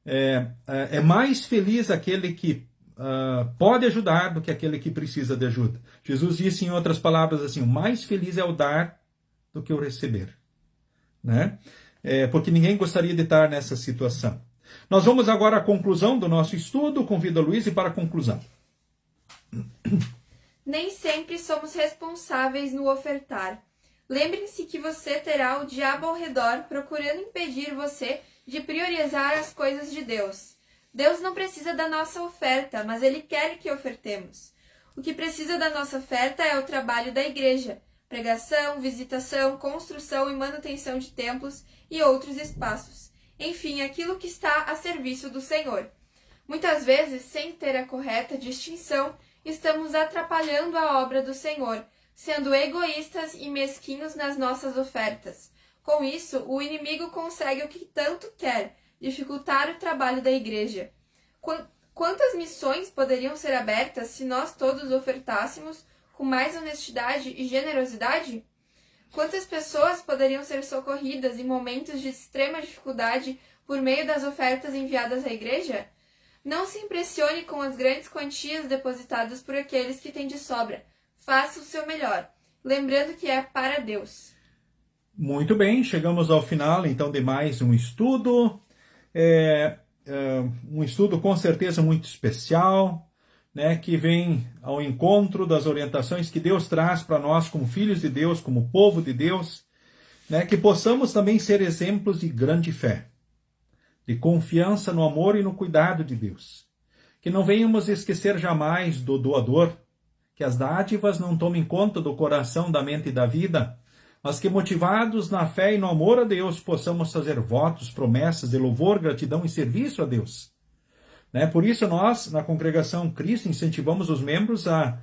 É mais feliz aquele que pode ajudar do que aquele que precisa de ajuda. Jesus disse em outras palavras assim, o mais feliz é o dar do que o receber. Né? Porque ninguém gostaria de estar nessa situação. Nós vamos agora à conclusão do nosso estudo. Convido a Luísa para a conclusão. Nem sempre somos responsáveis no ofertar. Lembre-se que você terá o diabo ao redor procurando impedir você de priorizar as coisas de Deus. Deus não precisa da nossa oferta, mas Ele quer que ofertemos. O que precisa da nossa oferta é o trabalho da igreja, pregação, visitação, construção e manutenção de templos e outros espaços. Enfim, aquilo que está a serviço do Senhor. Muitas vezes, sem ter a correta distinção, estamos atrapalhando a obra do Senhor, sendo egoístas e mesquinhos nas nossas ofertas. Com isso, o inimigo consegue o que tanto quer, dificultar o trabalho da igreja. Quantas missões poderiam ser abertas se nós todos ofertássemos com mais honestidade e generosidade? Quantas pessoas poderiam ser socorridas em momentos de extrema dificuldade por meio das ofertas enviadas à igreja? Não se impressione com as grandes quantias depositadas por aqueles que têm de sobra. Faça o seu melhor, lembrando que é para Deus. Muito bem, chegamos ao final então de mais um estudo. Um estudo com certeza muito especial, né, que vem ao encontro das orientações que Deus traz para nós como filhos de Deus, como povo de Deus, né, que possamos também ser exemplos de grande fé, de confiança no amor e no cuidado de Deus. Que não venhamos esquecer jamais do doador, que as dádivas não tomem conta do coração, da mente e da vida, mas que motivados na fé e no amor a Deus possamos fazer votos, promessas de louvor, gratidão e serviço a Deus. Né? Por isso nós, na Congregação Cristo, incentivamos os membros a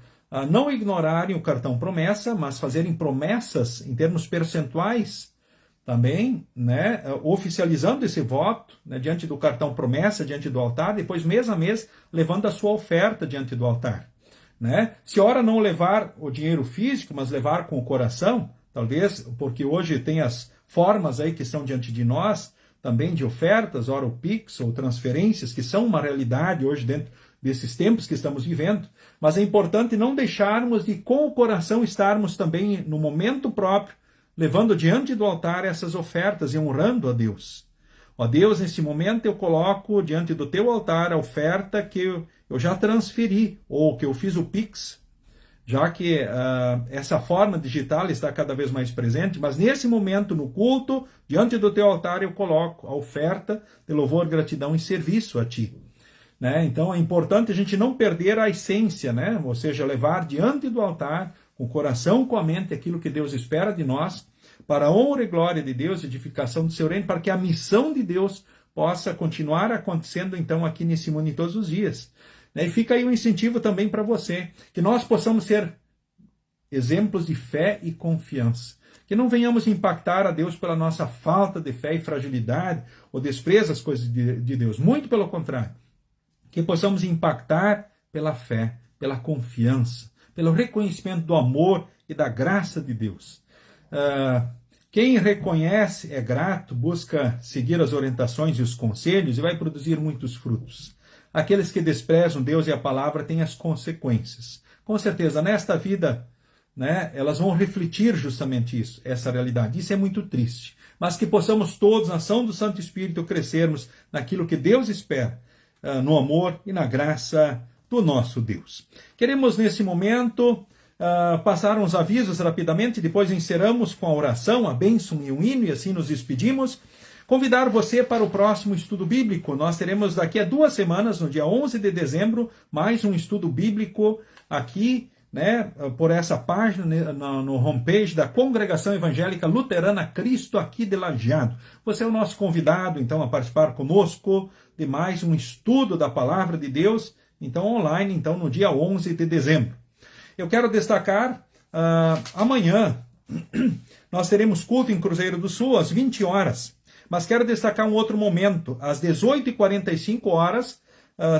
não ignorarem o cartão promessa, mas fazerem promessas em termos percentuais também, né? Oficializando esse voto, né? Diante do cartão promessa, diante do altar, depois mês a mês levando a sua oferta diante do altar. Né? Se ora não levar o dinheiro físico, mas levar com o coração, talvez porque hoje tem as formas aí que estão diante de nós, também de ofertas, ora o Pix ou transferências, que são uma realidade hoje dentro desses tempos que estamos vivendo, mas é importante não deixarmos de, com o coração, estarmos também no momento próprio, levando diante do altar essas ofertas e honrando a Deus. Ó Deus, nesse momento eu coloco diante do teu altar a oferta que eu já transferi, ou que eu fiz o Pix, já que essa forma digital está cada vez mais presente, mas nesse momento, no culto, diante do teu altar, eu coloco a oferta de louvor, gratidão e serviço a ti. Né? Então é importante a gente não perder a essência, né? Ou seja, levar diante do altar com o coração, com a mente, aquilo que Deus espera de nós, para a honra e glória de Deus, edificação do seu reino, para que a missão de Deus possa continuar acontecendo, então, aqui nesse mundo em todos os dias. E fica aí um incentivo também para você, que nós possamos ser exemplos de fé e confiança. Que não venhamos impactar a Deus pela nossa falta de fé e fragilidade, ou desprezo às coisas de Deus. Muito pelo contrário. Que possamos impactar pela fé, pela confiança, pelo reconhecimento do amor e da graça de Deus. Quem reconhece é grato, busca seguir as orientações e os conselhos e vai produzir muitos frutos. Aqueles que desprezam Deus e a palavra têm as consequências. Com certeza, nesta vida, né, elas vão refletir justamente isso, essa realidade. Isso é muito triste. Mas que possamos todos, na ação do Santo Espírito, crescermos naquilo que Deus espera, no amor e na graça do nosso Deus. Queremos, nesse momento, passar uns avisos rapidamente, depois encerramos com a oração, a bênção e um hino, e assim nos despedimos. Convidar você para o próximo estudo bíblico. Nós teremos daqui a 2 semanas, no dia 11 de dezembro, mais um estudo bíblico aqui, né, por essa página, no homepage da Congregação Evangélica Luterana Cristo aqui de Lajeado. Você é o nosso convidado, então, a participar conosco de mais um estudo da Palavra de Deus, então, online, então, no dia 11 de dezembro. Eu quero destacar, amanhã, nós teremos culto em Cruzeiro do Sul, às 20 horas. Mas quero destacar um outro momento. Às 18h45,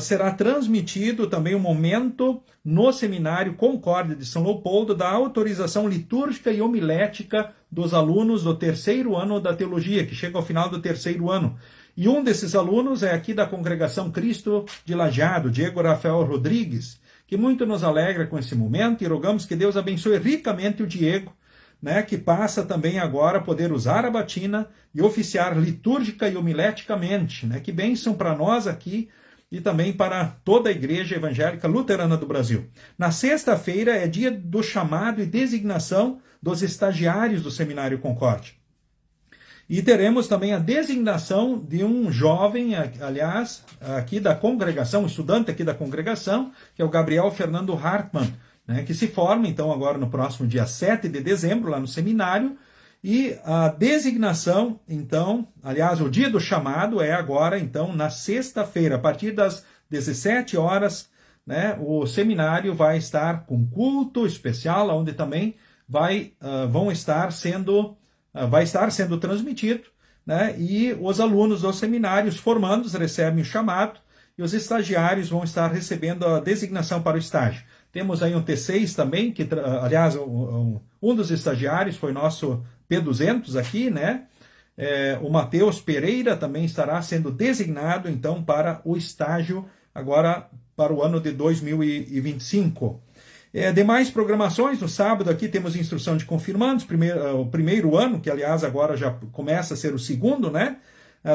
será transmitido também um momento no Seminário Concórdia de São Leopoldo da autorização litúrgica e homilética dos alunos do 3º ano da teologia, que chega ao final do 3º ano. E um desses alunos é aqui da Congregação Cristo de Lajeado, Diego Rafael Rodrigues, que muito nos alegra com esse momento e rogamos que Deus abençoe ricamente o Diego, né, que passa também agora a poder usar a batina e oficiar litúrgica e homileticamente. Né? Que bênção para nós aqui e também para toda a Igreja Evangélica Luterana do Brasil. Na sexta-feira é dia do chamado e designação dos estagiários do Seminário Concórdia. E teremos também a designação de um jovem, aliás, aqui da congregação, um estudante aqui da congregação, que é o Gabriel Fernando Hartmann, né, que se forma, então, agora no próximo dia 7 de dezembro, lá no seminário, e a designação, então, aliás, o dia do chamado é agora, então, na sexta-feira, a partir das 17 horas, né, o seminário vai estar com culto especial, onde também vai estar sendo transmitido, né, e os alunos dos seminários formandos recebem o chamado, e os estagiários vão estar recebendo a designação para o estágio. Temos aí um T6 também, que, aliás, um dos estagiários foi nosso P200 aqui, né? O Matheus Pereira também estará sendo designado, então, para o estágio, agora para o ano de 2025. Demais programações, no sábado aqui temos instrução de confirmandos, o primeiro ano, que, aliás, agora já começa a ser o segundo, né?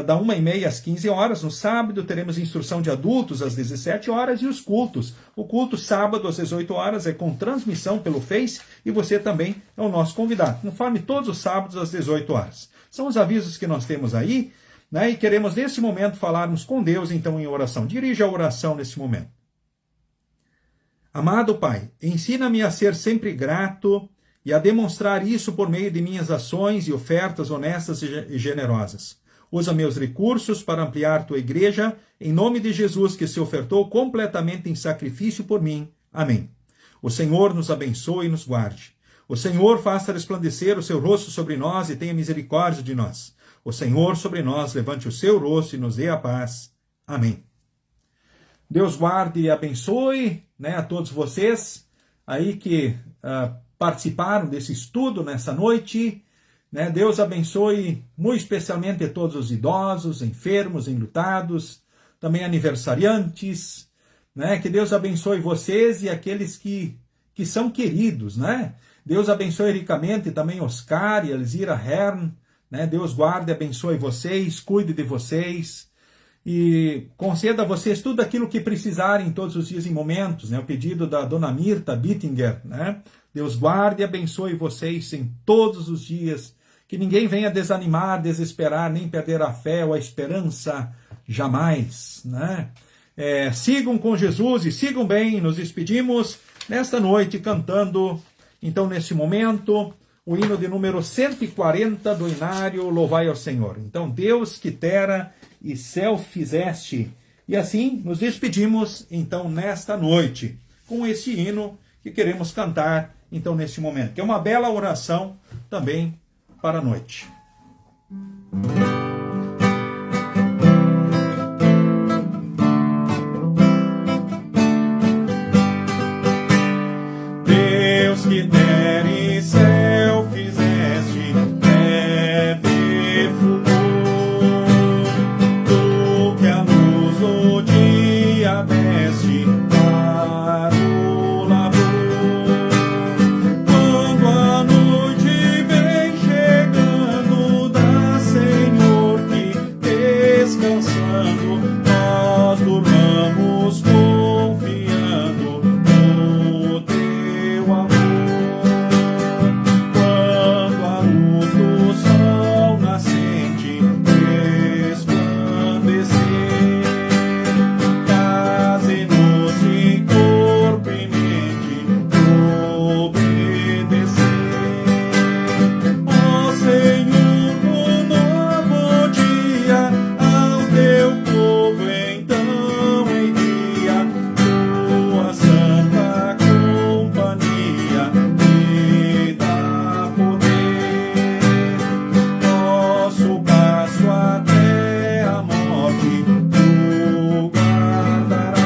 Da 1h30 às 15 horas. No sábado teremos instrução de adultos às 17 horas e os cultos. O culto sábado às 18 horas é com transmissão pelo Face e você também é o nosso convidado. Conforme todos os sábados às 18 horas. São os avisos que nós temos aí, né? E queremos nesse momento falarmos com Deus então em oração. Dirija a oração nesse momento. Amado Pai, ensina-me a ser sempre grato e a demonstrar isso por meio de minhas ações e ofertas honestas e generosas. Usa meus recursos para ampliar tua igreja, em nome de Jesus, que se ofertou completamente em sacrifício por mim. Amém. O Senhor nos abençoe e nos guarde. O Senhor faça resplandecer o seu rosto sobre nós e tenha misericórdia de nós. O Senhor sobre nós levante o seu rosto e nos dê a paz. Amém. Deus guarde e abençoe, né, a todos vocês aí que participaram desse estudo nessa noite. Né? Deus abençoe muito especialmente a todos os idosos, enfermos, enlutados, também aniversariantes. Né? Que Deus abençoe vocês e aqueles que são queridos. Né? Deus abençoe ricamente também Oscar e Elzira Hern. Né? Deus guarde e abençoe vocês, cuide de vocês e conceda a vocês tudo aquilo que precisarem todos os dias e momentos. Né? O pedido da dona Mirta Bittinger. Né? Deus guarde e abençoe vocês em todos os dias. Que ninguém venha desanimar, desesperar, nem perder a fé ou a esperança, jamais. Né? Sigam com Jesus e sigam bem. Nos despedimos nesta noite cantando então, nesse momento, o hino de número 140 do Inário, Louvai ao Senhor. Então, Deus que terra e céu fizeste. E assim nos despedimos, então, nesta noite, com esse hino que queremos cantar, então, neste momento, que é uma bela oração também para a noite. Deus que terra e céu fizeste, neve e fulgor, tu que a luz do dia deste para o labor. Quando a noite vem chegando, dá, Senhor, que descansando nós durmamos confiando no teu amor. Quando a luz do sol nascente resplandecer, traze-nos de corpo e mente obedecer. Ó Senhor, no novo dia, ao teu povo então envia tua santa companhia e dá poder. Nosso passo até a morte tu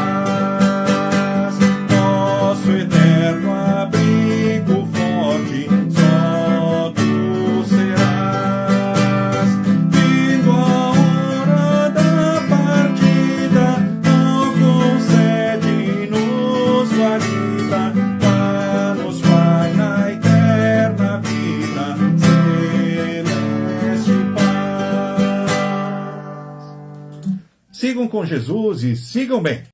guardarás, nosso eterno abrigo forte só tu serás. Vindo a hora da partida, ó, concede-nos guarida, dá-nos, Pai, na eterna vida, celeste paz. Sigam com Jesus e sigam bem.